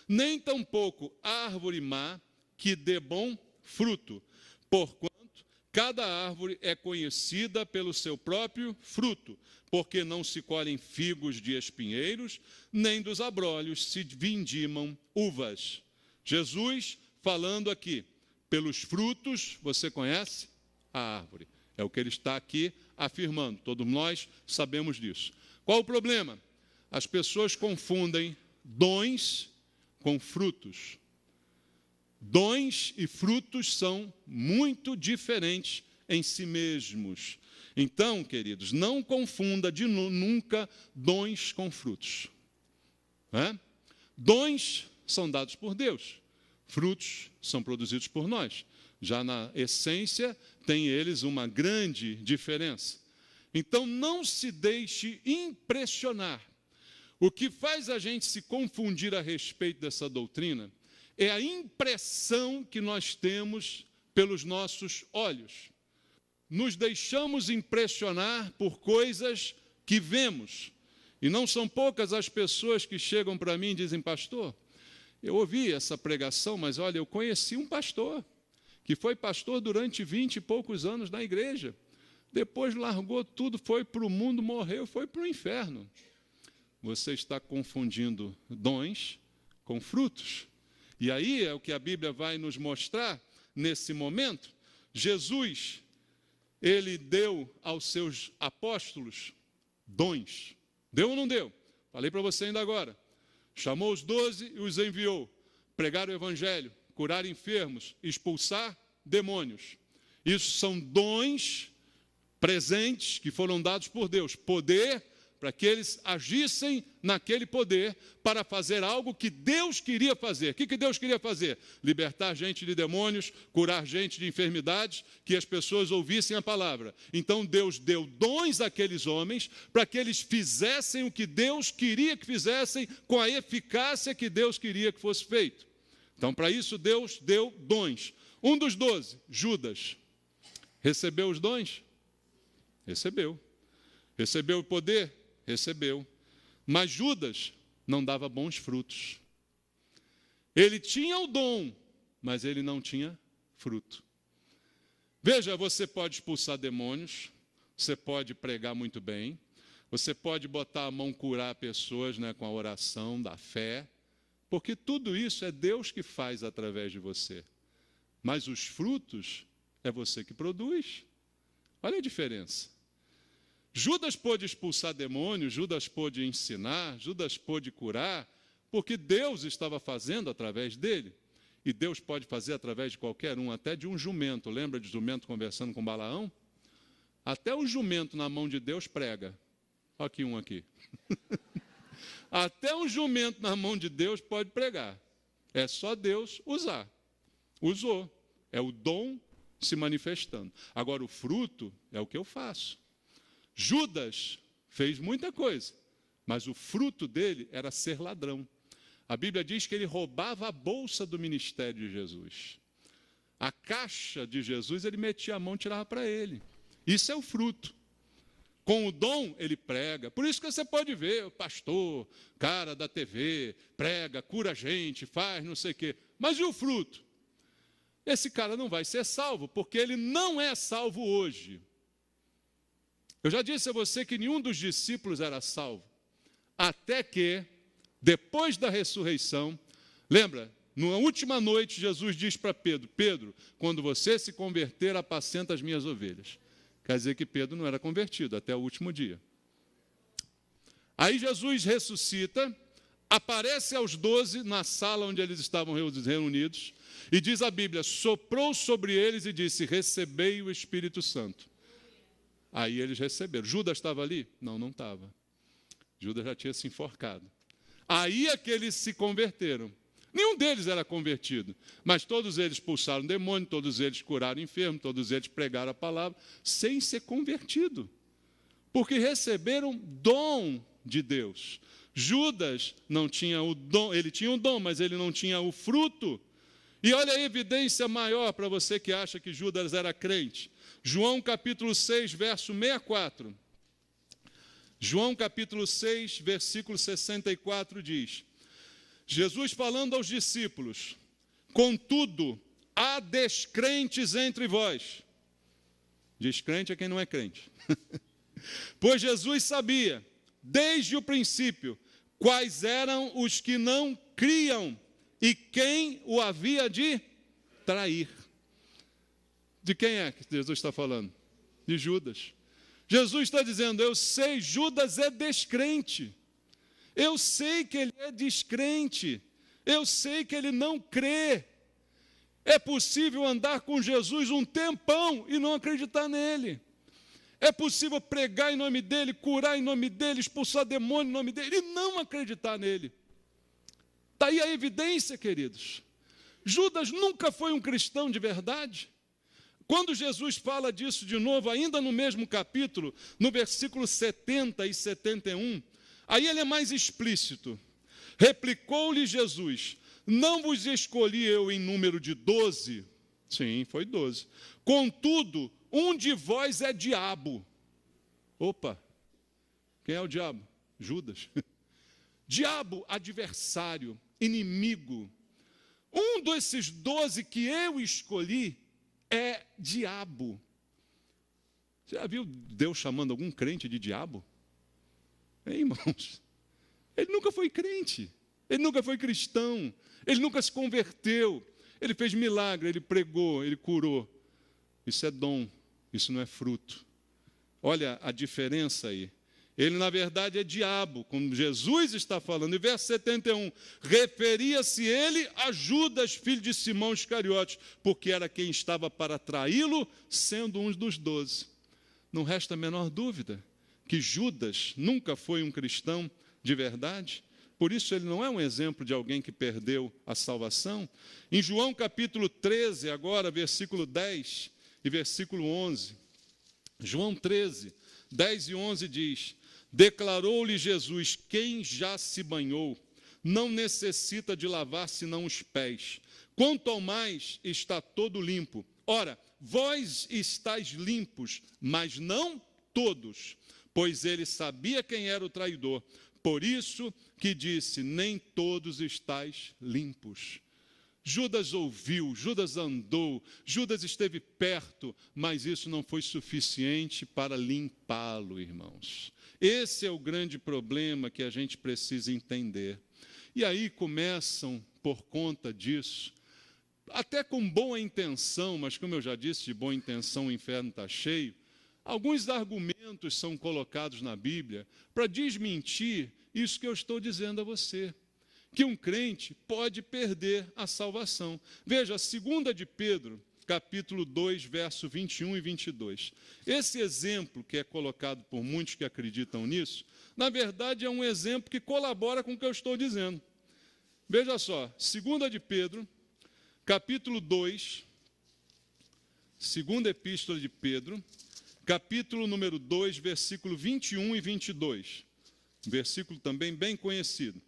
nem tampouco árvore má que dê bom fruto, porquanto cada árvore é conhecida pelo seu próprio fruto, porque não se colhem figos de espinheiros, nem dos abrolhos se vindimam uvas. Jesus falando aqui, pelos frutos, você conhece a árvore. É o que ele está aqui afirmando, todos nós sabemos disso. Qual o problema? As pessoas confundem dons com frutos. Dons e frutos são muito diferentes em si mesmos. Então, queridos, não confunda nunca dons com frutos. Dons são dados por Deus, frutos são produzidos por nós. Já na essência, tem eles uma grande diferença. Então, não se deixe impressionar. O que faz a gente se confundir a respeito dessa doutrina é a impressão que nós temos pelos nossos olhos. Nos deixamos impressionar por coisas que vemos. E não são poucas as pessoas que chegam para mim e dizem: pastor, eu ouvi essa pregação, mas olha, eu conheci um pastor que foi pastor durante 20 e poucos anos na igreja. Depois largou tudo, foi para o mundo, morreu, foi para o inferno. Você está confundindo dons com frutos. E aí é o que a Bíblia vai nos mostrar nesse momento. Jesus, ele deu aos seus apóstolos dons. Deu ou não deu? Falei para você ainda agora. Chamou os 12 e os enviou. Pregar o evangelho, curar enfermos, expulsar demônios. Isso são dons presentes que foram dados por Deus. Poder para que eles agissem naquele poder para fazer algo que Deus queria fazer. O que Deus queria fazer? Libertar gente de demônios, curar gente de enfermidades, que as pessoas ouvissem a palavra. Então Deus deu dons àqueles homens para que eles fizessem o que Deus queria que fizessem com a eficácia que Deus queria que fosse feito. Então, para isso, Deus deu dons. Um dos 12, Judas, recebeu os dons? Recebeu. Recebeu o poder? Recebeu. Mas Judas não dava bons frutos. Ele tinha o dom, mas ele não tinha fruto. Veja, você pode expulsar demônios, você pode pregar muito bem, você pode botar a mão, curar pessoas, com a oração da fé, porque tudo isso é Deus que faz através de você. Mas os frutos é você que produz. Olha a diferença. Judas pôde expulsar demônios, Judas pôde ensinar, Judas pôde curar, porque Deus estava fazendo através dele. E Deus pode fazer através de qualquer um, até de um jumento. Lembra de jumento conversando com Balaão? Até o jumento na mão de Deus prega. Olha aqui um aqui. Até um jumento na mão de Deus pode pregar. É só Deus usar. Usou. É o dom se manifestando. Agora, o fruto é o que eu faço. Judas fez muita coisa, mas o fruto dele era ser ladrão. A Bíblia diz que ele roubava a bolsa do ministério de Jesus. A caixa de Jesus, ele metia a mão e tirava para ele. Isso é o fruto. Com o dom, ele prega. Por isso que você pode ver o pastor, cara da TV, prega, cura gente, faz não sei o quê. Mas e o fruto? Esse cara não vai ser salvo, porque ele não é salvo hoje. Eu já disse a você que nenhum dos discípulos era salvo. Até que, depois da ressurreição, lembra, na última noite, Jesus diz para Pedro: Pedro, quando você se converter, apacenta as minhas ovelhas. Quer dizer que Pedro não era convertido até o último dia. Aí Jesus ressuscita, aparece aos 12 na sala onde eles estavam reunidos, e diz a Bíblia, soprou sobre eles e disse, recebei o Espírito Santo. Aí eles receberam. Judas estava ali? Não, não estava. Judas já tinha se enforcado. Aí é que eles se converteram. Nenhum deles era convertido, mas todos eles expulsaram demônio, todos eles curaram enfermo, todos eles pregaram a palavra, sem ser convertido, porque receberam dom de Deus. Judas não tinha o dom, ele tinha o dom, mas ele não tinha o fruto. E olha a evidência maior para você que acha que Judas era crente. João capítulo 6, verso 64. João capítulo 6, versículo 64 diz: Jesus falando aos discípulos: contudo, há descrentes entre vós. Descrente é quem não é crente. Pois Jesus sabia, desde o princípio, quais eram os que não criam e quem o havia de trair. De quem é que Jesus está falando? De Judas. Jesus está dizendo: eu sei, Judas é descrente. Eu sei que ele é descrente. Eu sei que ele não crê. É possível andar com Jesus um tempão e não acreditar nele. É possível pregar em nome dele, curar em nome dele, expulsar demônio em nome dele e não acreditar nele. Está aí a evidência, queridos. Judas nunca foi um cristão de verdade. Quando Jesus fala disso de novo, ainda no mesmo capítulo, no versículo 70 e 71, aí ele é mais explícito. Replicou-lhe Jesus: não vos escolhi eu em número de 12? Sim, foi 12. Contudo, um de vós é diabo. Opa, quem é o diabo? Judas. Diabo, adversário, inimigo. Um desses 12 que eu escolhi é diabo. Você já viu Deus chamando algum crente de diabo? Hein, irmãos? Ele nunca foi crente, ele nunca foi cristão, ele nunca se converteu, ele fez milagre, ele pregou, ele curou. Isso é dom, isso não é fruto. Olha a diferença aí. Ele, na verdade, é diabo, como Jesus está falando. Em verso 71, referia-se ele a Judas, filho de Simão Iscariotes, porque era quem estava para traí-lo, sendo um dos 12. Não resta a menor dúvida que Judas nunca foi um cristão de verdade. Por isso ele não é um exemplo de alguém que perdeu a salvação. Em João capítulo 13, agora, versículo 10 e versículo 11. João 13, 10 e 11 diz: declarou-lhe Jesus: quem já se banhou não necessita de lavar senão os pés. Quanto ao mais, está todo limpo. Ora, vós estáis limpos, mas não todos. Pois ele sabia quem era o traidor. Por isso que disse: nem todos estáis limpos. Judas ouviu, Judas andou, Judas esteve perto, mas isso não foi suficiente para limpá-lo, irmãos. Esse é o grande problema que a gente precisa entender. E aí começam, por conta disso, até com boa intenção, mas como eu já disse, de boa intenção o inferno está cheio, alguns argumentos são colocados na Bíblia para desmentir isso que eu estou dizendo a você, que um crente pode perder a salvação. Veja, 2 de Pedro, capítulo 2, verso 21 e 22. Esse exemplo que é colocado por muitos que acreditam nisso, na verdade é um exemplo que colabora com o que eu estou dizendo. Veja só, 2 de Pedro, capítulo 2, segunda epístola de Pedro, capítulo número 2, versículo 21 e 22. Versículo também bem conhecido.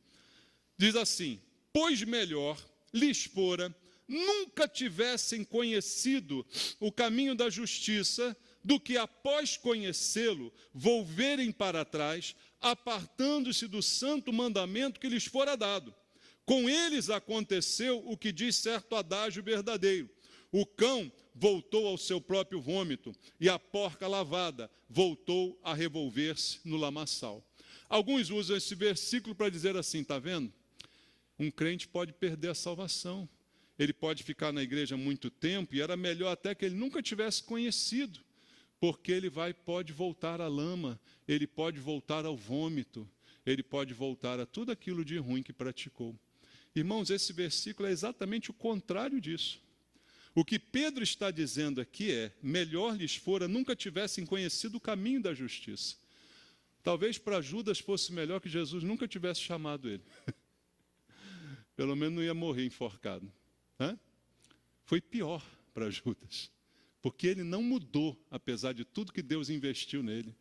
Diz assim: pois melhor lhes fora nunca tivessem conhecido o caminho da justiça, do que após conhecê-lo, volverem para trás, apartando-se do santo mandamento que lhes fora dado. Com eles aconteceu o que diz certo adágio verdadeiro: o cão voltou ao seu próprio vômito, e a porca lavada voltou a revolver-se no lamaçal. Alguns usam esse versículo para dizer assim: está vendo? Um crente pode perder a salvação. Ele pode ficar na igreja muito tempo, e era melhor até que ele nunca tivesse conhecido, porque ele pode voltar à lama, ele pode voltar ao vômito, ele pode voltar a tudo aquilo de ruim que praticou. Irmãos, esse versículo é exatamente o contrário disso. O que Pedro está dizendo aqui é: melhor lhes fora nunca tivessem conhecido o caminho da justiça. Talvez para Judas fosse melhor que Jesus nunca tivesse chamado ele. Pelo menos não ia morrer enforcado. Foi pior para Judas, porque ele não mudou, apesar de tudo que Deus investiu nele.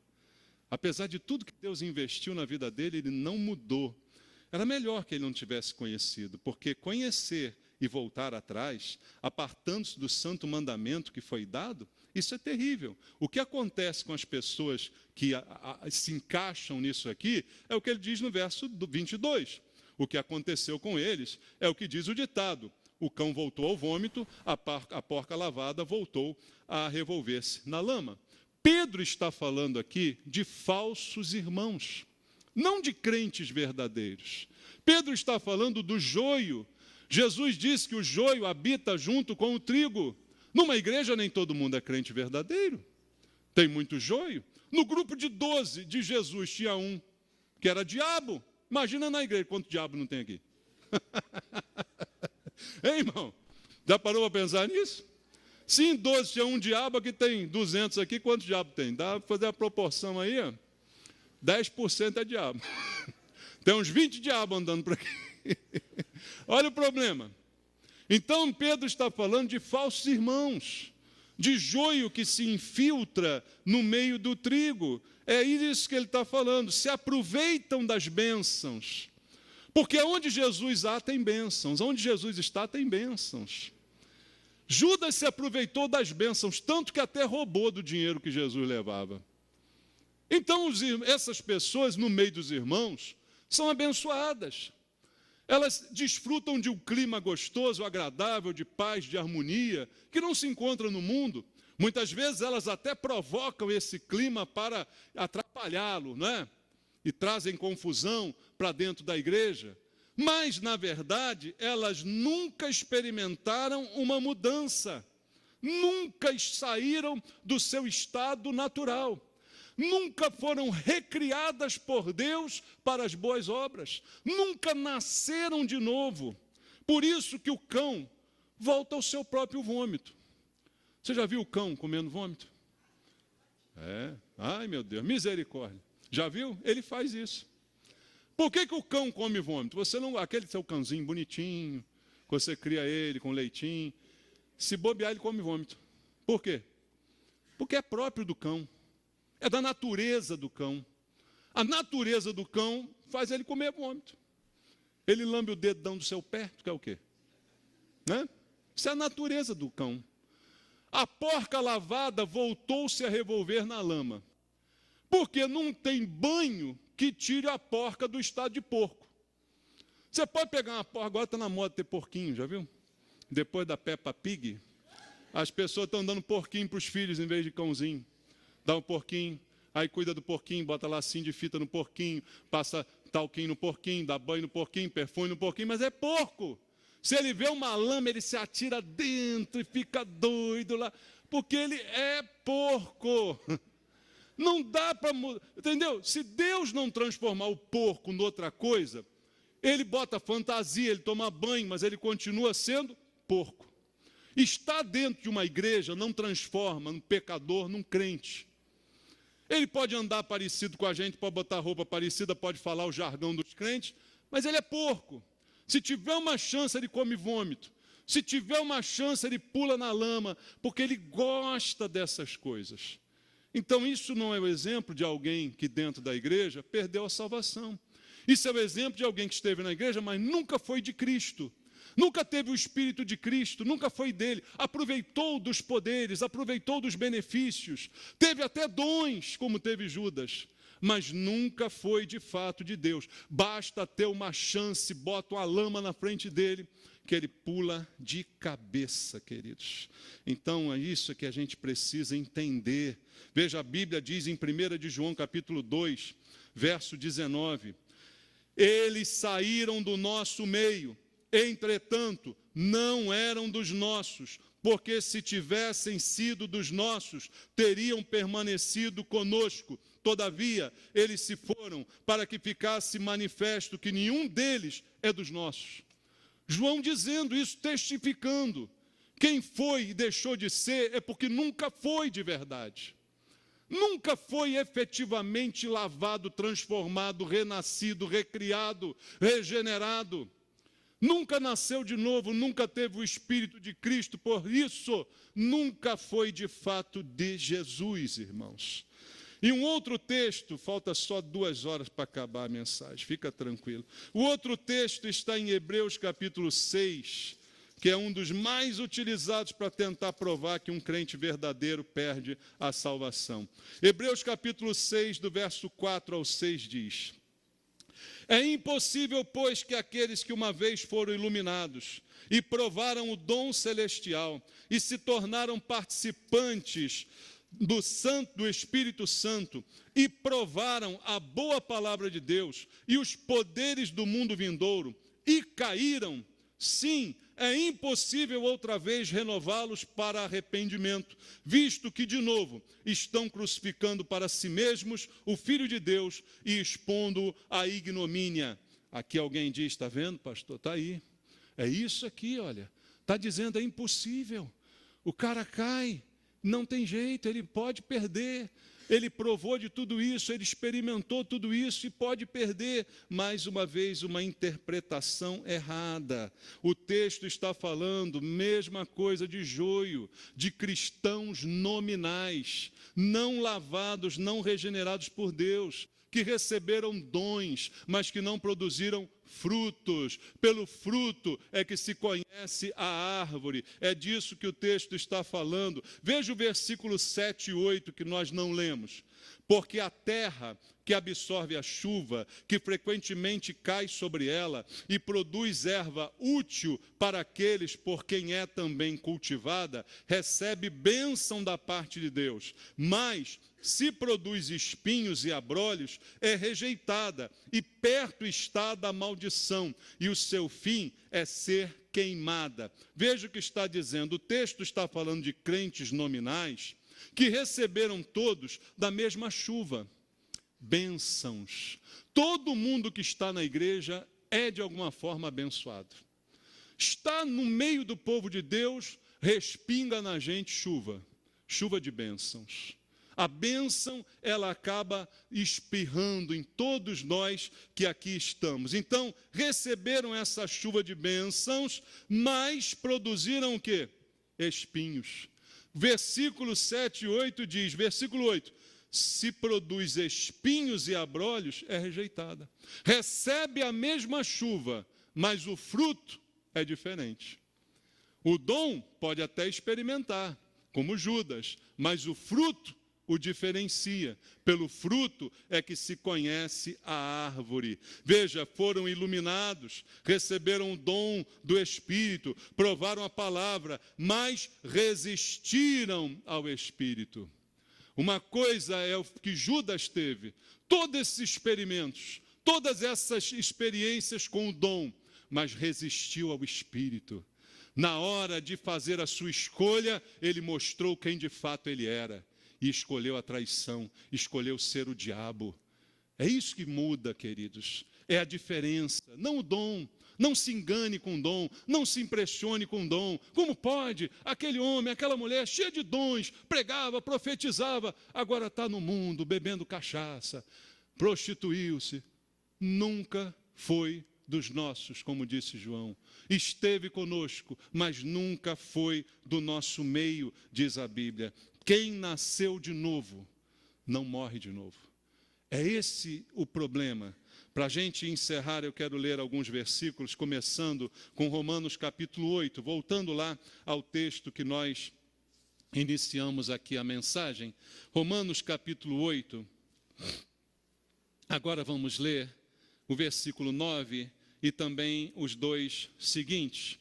Apesar de tudo que Deus investiu na vida dele, ele não mudou. Era melhor que ele não tivesse conhecido, porque conhecer e voltar atrás, apartando-se do santo mandamento que foi dado, isso é terrível. O que acontece com as pessoas que se encaixam nisso aqui, é o que ele diz no verso 22. O que aconteceu com eles é o que diz o ditado: o cão voltou ao vômito, a porca lavada voltou a revolver-se na lama. Pedro está falando aqui de falsos irmãos, não de crentes verdadeiros. Pedro está falando do joio. Jesus disse que o joio habita junto com o trigo. Numa igreja nem todo mundo é crente verdadeiro. Tem muito joio. No grupo de 12 de Jesus tinha um que era diabo. Imagina na igreja quanto diabo não tem aqui. Hein, irmão? Já parou para pensar nisso? Se em 12 tinha um diabo, aqui tem 200 aqui, quantos diabos tem? Dá para fazer a proporção aí, ó. 10% é diabo. Tem uns 20 diabos andando por aqui. Olha o problema. Então Pedro está falando de falsos irmãos, de joio que se infiltra no meio do trigo. É isso que ele está falando. Se aproveitam das bênçãos. Porque onde Jesus há, tem bênçãos. Onde Jesus está, tem bênçãos. Judas se aproveitou das bênçãos, tanto que até roubou do dinheiro que Jesus levava. Então, essas pessoas, no meio dos irmãos, são abençoadas. Elas desfrutam de um clima gostoso, agradável, de paz, de harmonia, que não se encontra no mundo. Muitas vezes elas até provocam esse clima para atrapalhá-lo, não é? E trazem confusão para dentro da igreja. Mas, na verdade, elas nunca experimentaram uma mudança. Nunca saíram do seu estado natural. Nunca foram recriadas por Deus para as boas obras. Nunca nasceram de novo. Por isso que o cão volta ao seu próprio vômito. Você já viu o cão comendo vômito? Ai, meu Deus, misericórdia. Já viu? Ele faz isso. Por que o cão come vômito? Você não, aquele seu cãozinho bonitinho, você cria ele com leitinho, se bobear ele come vômito. Por quê? Porque é próprio do cão. É da natureza do cão. A natureza do cão faz ele comer vômito. Ele lambe o dedão do seu pé, que é o quê? Né? Isso é a natureza do cão. A porca lavada voltou-se a revolver na lama. Porque não tem banho que tire a porca do estado de porco. Você pode pegar uma porca, agora está na moda ter porquinho, já viu? Depois da Peppa Pig, as pessoas estão dando porquinho para os filhos em vez de cãozinho. Dá um porquinho, aí cuida do porquinho, bota lacinho de fita no porquinho, passa talquinho no porquinho, dá banho no porquinho, perfume no porquinho, mas é porco. Se ele vê uma lama, ele se atira dentro e fica doido lá, porque ele é porco. Não dá para mudar, entendeu? Se Deus não transformar o porco em outra coisa, ele bota fantasia, ele toma banho, mas ele continua sendo porco. Estar dentro de uma igreja não transforma um pecador num crente. Ele pode andar parecido com a gente, pode botar roupa parecida, pode falar o jargão dos crentes, mas ele é porco. Se tiver uma chance, ele come vômito. Se tiver uma chance, ele pula na lama, porque ele gosta dessas coisas. Então, isso não é o exemplo de alguém que dentro da igreja perdeu a salvação. Isso é o exemplo de alguém que esteve na igreja, mas nunca foi de Cristo. Nunca teve o Espírito de Cristo, nunca foi dele. Aproveitou dos poderes, aproveitou dos benefícios. Teve até dons, como teve Judas. Mas nunca foi de fato de Deus. Basta ter uma chance, bota uma lama na frente dele, que ele pula de cabeça, queridos. Então, é isso que a gente precisa entender. Veja, a Bíblia diz em 1 de João, capítulo 2, verso 19. Eles saíram do nosso meio, entretanto, não eram dos nossos, porque se tivessem sido dos nossos, teriam permanecido conosco. Todavia, eles se foram para que ficasse manifesto que nenhum deles é dos nossos. João dizendo isso, testificando. Quem foi e deixou de ser é porque nunca foi de verdade. nunca foi efetivamente lavado, transformado, renascido, recriado, regenerado. Nunca nasceu de novo, nunca teve o Espírito de Cristo, por isso, nunca foi de fato de Jesus, irmãos. E um outro texto, falta só 2 horas para acabar a mensagem, fica tranquilo. O outro texto está em Hebreus capítulo 6, que é um dos mais utilizados para tentar provar que um crente verdadeiro perde a salvação. Hebreus capítulo 6, do verso 4 ao 6 diz: é impossível, pois, que aqueles que uma vez foram iluminados e provaram o dom celestial e se tornaram participantes do Espírito Santo e provaram a boa palavra de Deus e os poderes do mundo vindouro e caíram, sim, é impossível outra vez renová-los para arrependimento, visto que, de novo, estão crucificando para si mesmos o Filho de Deus e expondo-o à ignomínia. Aqui alguém diz, está vendo, pastor? Está aí. É isso aqui, olha. Está dizendo, é impossível. O cara cai, não tem jeito, ele pode perder. Ele provou de tudo isso, ele experimentou tudo isso e pode perder. Mais uma vez, uma interpretação errada. O texto está falando, mesma coisa de joio, de cristãos nominais, não lavados, não regenerados por Deus, que receberam dons, mas que não produziram frutos. Pelo fruto é que se conhece a árvore. É disso que o texto está falando. Veja o versículo 7 e 8 que nós não lemos. Porque a terra que absorve a chuva, que frequentemente cai sobre ela e produz erva útil para aqueles por quem é também cultivada, recebe bênção da parte de Deus. Mas, se produz espinhos e abrolhos, é rejeitada e perto está da maldição, e o seu fim é ser queimada. Veja o que está dizendo. O texto está falando de crentes nominais que receberam todos da mesma chuva. Bênçãos. Todo mundo que está na igreja é de alguma forma abençoado. Está no meio do povo de Deus, respinga na gente chuva. Chuva de bênçãos. A bênção, ela acaba espirrando em todos nós que aqui estamos. Então, receberam essa chuva de bênçãos, mas produziram o quê? Espinhos. Versículo 7 e 8 diz, versículo 8, se produz espinhos e abrolhos, é rejeitada. Recebe a mesma chuva, mas o fruto é diferente. O dom pode até experimentar, como Judas, mas o fruto o diferencia. Pelo fruto é que se conhece a árvore. Veja, foram iluminados, receberam o dom do Espírito, provaram a palavra, mas resistiram ao Espírito. Uma coisa é o que Judas teve, todos esses experimentos, todas essas experiências com o dom, mas resistiu ao Espírito. Na hora de fazer a sua escolha, ele mostrou quem de fato ele era. E escolheu a traição, escolheu ser o diabo. É isso que muda, queridos. É a diferença, não o dom. Não se engane com o dom, não se impressione com o dom. Como pode? Aquele homem, aquela mulher, cheia de dons, pregava, profetizava, agora está no mundo, bebendo cachaça, prostituiu-se. Nunca foi dos nossos, como disse João. Esteve conosco, mas nunca foi do nosso meio, diz a Bíblia. Quem nasceu de novo, não morre de novo. É esse o problema. Para a gente encerrar, eu quero ler alguns versículos, começando com Romanos capítulo 8, voltando lá ao texto que nós iniciamos aqui a mensagem. Romanos capítulo 8, agora vamos ler o versículo 9 e também os 2 seguintes.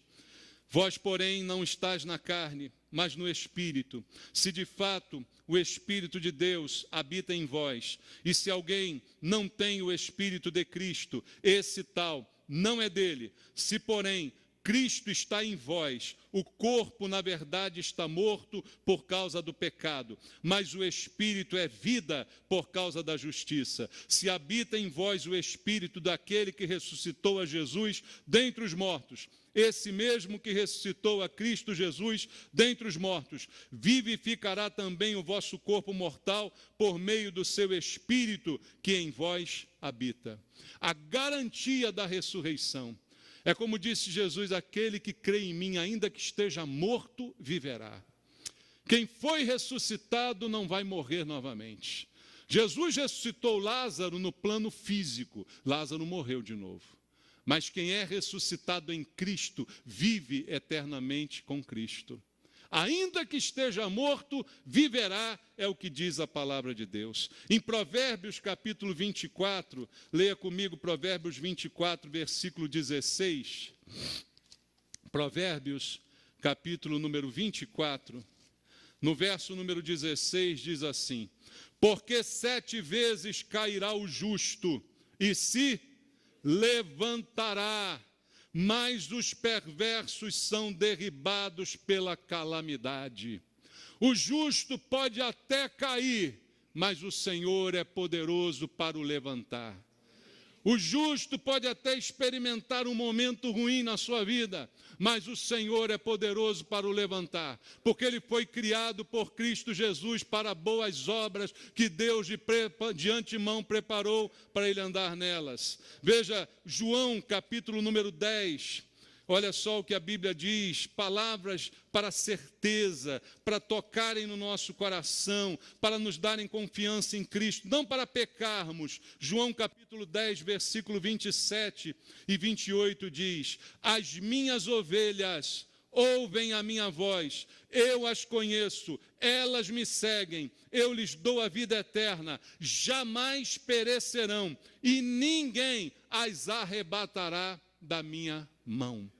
Vós, porém, não estáis na carne, mas no Espírito, se de fato o Espírito de Deus habita em vós. E se alguém não tem o Espírito de Cristo, esse tal não é dele. Se, porém, Cristo está em vós. O corpo, na verdade, está morto por causa do pecado, mas o Espírito é vida por causa da justiça. Se habita em vós o Espírito daquele que ressuscitou a Jesus dentre os mortos, esse mesmo que ressuscitou a Cristo Jesus dentre os mortos, vivificará também o vosso corpo mortal por meio do seu Espírito que em vós habita. A garantia da ressurreição. É como disse Jesus, aquele que crê em mim, ainda que esteja morto, viverá. Quem foi ressuscitado não vai morrer novamente. Jesus ressuscitou Lázaro no plano físico. Lázaro morreu de novo. Mas quem é ressuscitado em Cristo, vive eternamente com Cristo. Ainda que esteja morto, viverá, é o que diz a palavra de Deus. Em Provérbios capítulo 24, leia comigo Provérbios 24, versículo 16. Provérbios capítulo número 24, no verso número 16, diz assim: porque 7 vezes cairá o justo e se levantará, mas os perversos são derribados pela calamidade. O justo pode até cair, mas o Senhor é poderoso para o levantar. O justo pode até experimentar um momento ruim na sua vida, mas o Senhor é poderoso para o levantar, porque ele foi criado por Cristo Jesus para boas obras que Deus de antemão preparou para ele andar nelas. Veja, João capítulo número 10, olha só o que a Bíblia diz, palavras para certeza, para tocarem no nosso coração, para nos darem confiança em Cristo, não para pecarmos. João capítulo 10, versículo 27 e 28 diz: as minhas ovelhas ouvem a minha voz, eu as conheço, elas me seguem, eu lhes dou a vida eterna, jamais perecerão e ninguém as arrebatará da minha mão.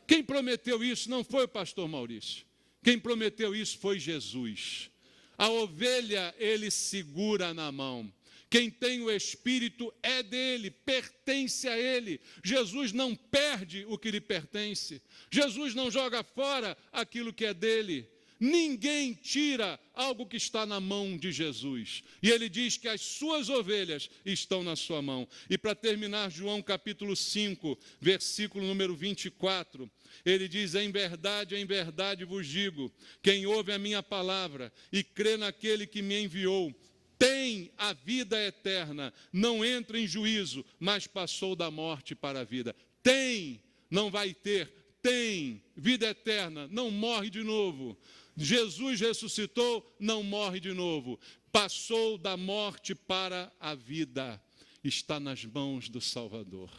Quem prometeu isso não foi o pastor Maurício. Quem prometeu isso foi Jesus. A ovelha ele segura na mão. Quem tem o Espírito é dele, pertence a ele. Jesus não perde o que lhe pertence. Jesus não joga fora aquilo que é dele. Ninguém tira algo que está na mão de Jesus. E ele diz que as suas ovelhas estão na sua mão. E para terminar, João capítulo 5, versículo número 24, ele diz: em verdade vos digo, quem ouve a minha palavra e crê naquele que me enviou, tem a vida eterna, não entra em juízo, mas passou da morte para a vida. Tem, não vai ter, tem vida eterna, não morre de novo. Jesus ressuscitou, não morre de novo. Passou da morte para a vida. Está nas mãos do Salvador.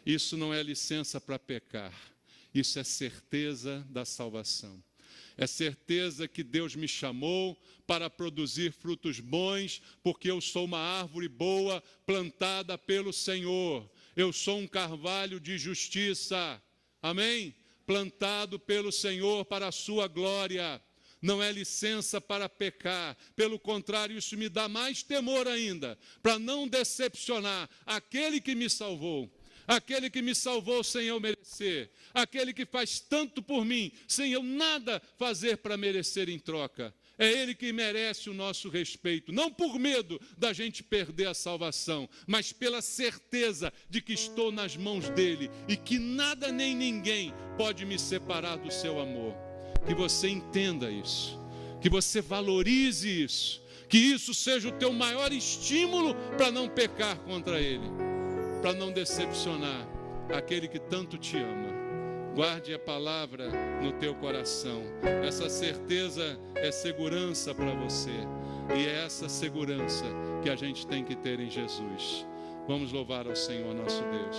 Isso não é licença para pecar. Isso é certeza da salvação. É certeza que Deus me chamou para produzir frutos bons, porque eu sou uma árvore boa plantada pelo Senhor. Eu sou um carvalho de justiça. Amém? Plantado pelo Senhor para a sua glória. Não é licença para pecar, pelo contrário, isso me dá mais temor ainda, para não decepcionar aquele que me salvou sem eu merecer, aquele que faz tanto por mim, sem eu nada fazer para merecer em troca. É ele que merece o nosso respeito, não por medo da gente perder a salvação, mas pela certeza de que estou nas mãos dele e que nada nem ninguém pode me separar do seu amor. Que você entenda isso, que você valorize isso, que isso seja o teu maior estímulo para não pecar contra ele, para não decepcionar aquele que tanto te ama. Guarde a palavra no teu coração. Essa certeza é segurança para você, e é essa segurança que a gente tem que ter em Jesus. Vamos louvar ao Senhor nosso Deus.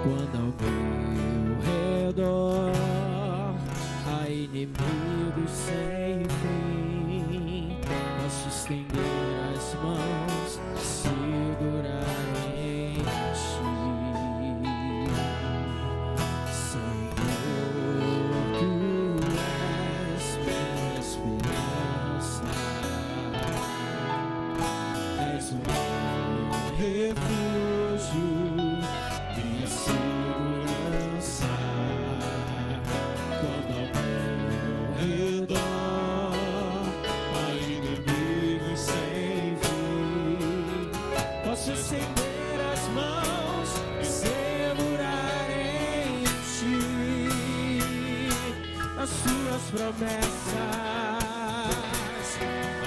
Quando ao meu redor há inimigos sem fim, estender as mãos, segurar em ti, Senhor, tu és minha esperança, és o meu refúgio, minha segurança, quando ao meu redor há inimigos sem fim. Posso estender as mãos e segurar em ti as tuas promessas,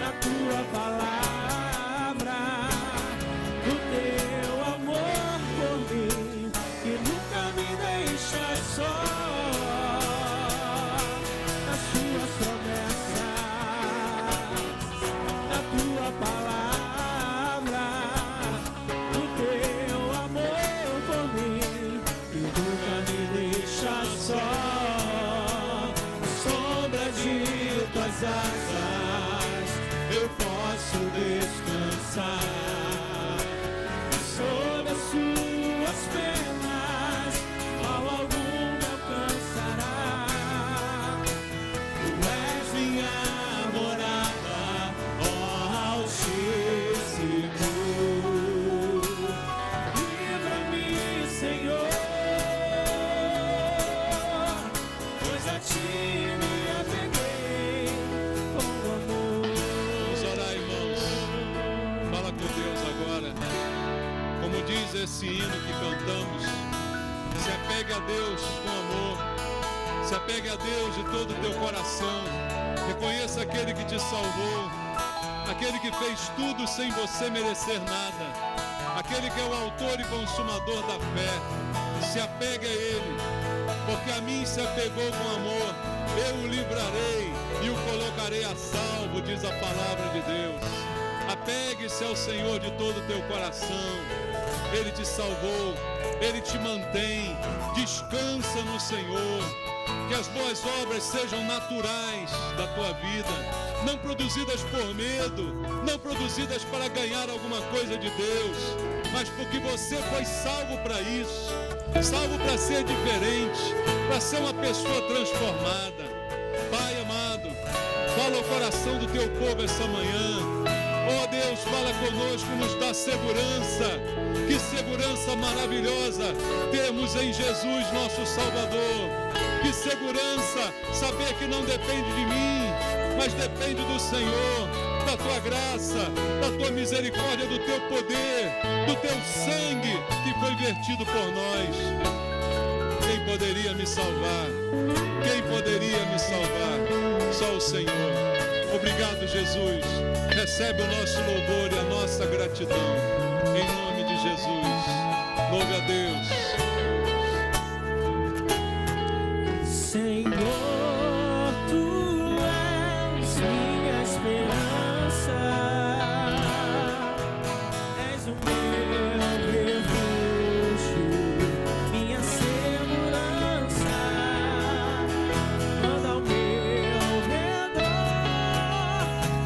na tua palavra, no teu amor por mim, que nunca me deixa só. As tuas promessas, na tua palavra, no teu amor por mim, que nunca me deixa só. Na sombra de tuas asas eu posso descansar, sob as suas penas mal algum me alcançará. Tu és minha morada, ó Altíssimo. Livra-me, Senhor, pois a ti me apeguei com amor. Vamos orar, irmãos. Fala com Deus agora. Como diz esse hino que cantamos, se apegue a Deus com amor, se apegue a Deus de todo o teu coração, reconheça aquele que te salvou, aquele que fez tudo sem você merecer nada, aquele que é o autor e consumador da fé. Se apegue a Ele, porque a mim se apegou com amor, eu o livrarei e o colocarei a salvo, diz a palavra de Deus. Apegue-se ao Senhor de todo o teu coração. Ele te salvou, Ele te mantém. Descansa no Senhor. Que as boas obras sejam naturais da tua vida, não produzidas por medo, não produzidas para ganhar alguma coisa de Deus, mas porque você foi salvo para isso, salvo para ser diferente, para ser uma pessoa transformada. Pai amado, fala ao coração do teu povo essa manhã. Oh Deus, fala conosco, nos dá segurança. Que segurança maravilhosa temos em Jesus, nosso Salvador. Que segurança saber que não depende de mim, mas depende do Senhor, da tua graça, da tua misericórdia, do teu poder, do teu sangue que foi vertido por nós. Quem poderia me salvar? Quem poderia me salvar? Só o Senhor. Obrigado, Jesus. Recebe o nosso louvor e a nossa gratidão. Em nome de Jesus. Louve a Deus. Senhor, tu és minha esperança, és o meu refúgio, minha segurança, quando ao meu redor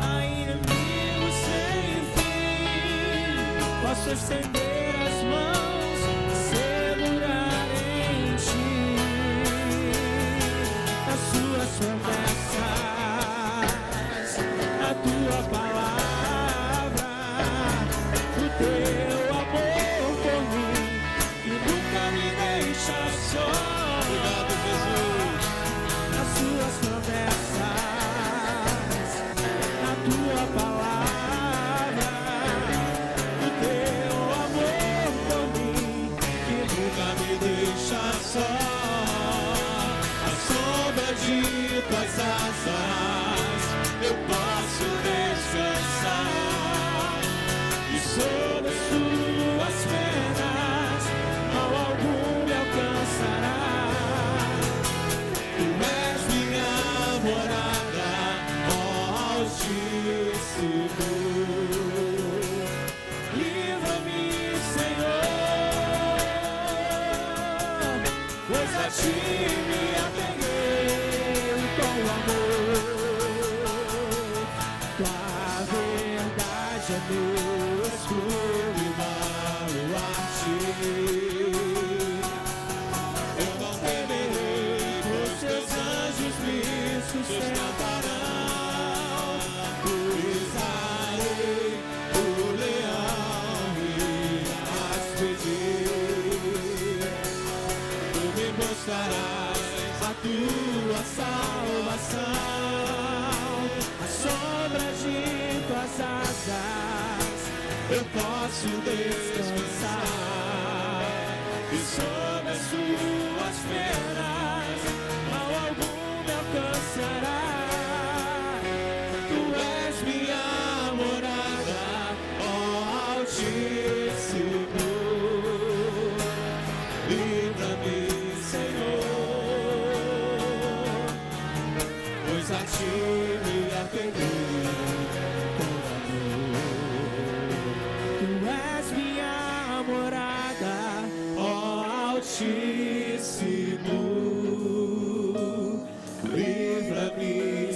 há inimigos sem fim. Posso estender as mãos, segurar em ti as suas promessas, a tua palavra, o teu amor por mim, que nunca me deixa só. Obrigado, Jesus. As suas promessas, a tua palavra, o teu amor por mim, que nunca me deixa só. A sombra de tuas asas eu posso descansar, e sob as tuas penas mal algum me alcançará. Tu és minha morada, ó Altíssimo. Livra-me, Senhor, pois a ti me apeguei com amor. a sombra de tuas asas eu posso descansar, e sob as tuas penas mal algum me alcançará. Tu és minha morada, ó Altíssimo. Livra-me, Senhor, pois a ti me apeguei com amor. Tu és minha morada, ó Altíssimo. Livra-me,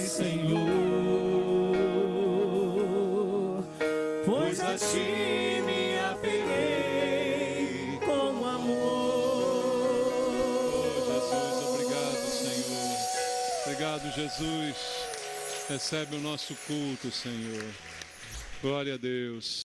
Senhor, pois a ti me apeguei com amor. Jesus, obrigado, Senhor. Obrigado, Jesus. Recebe o nosso culto, Senhor. Glória a Deus.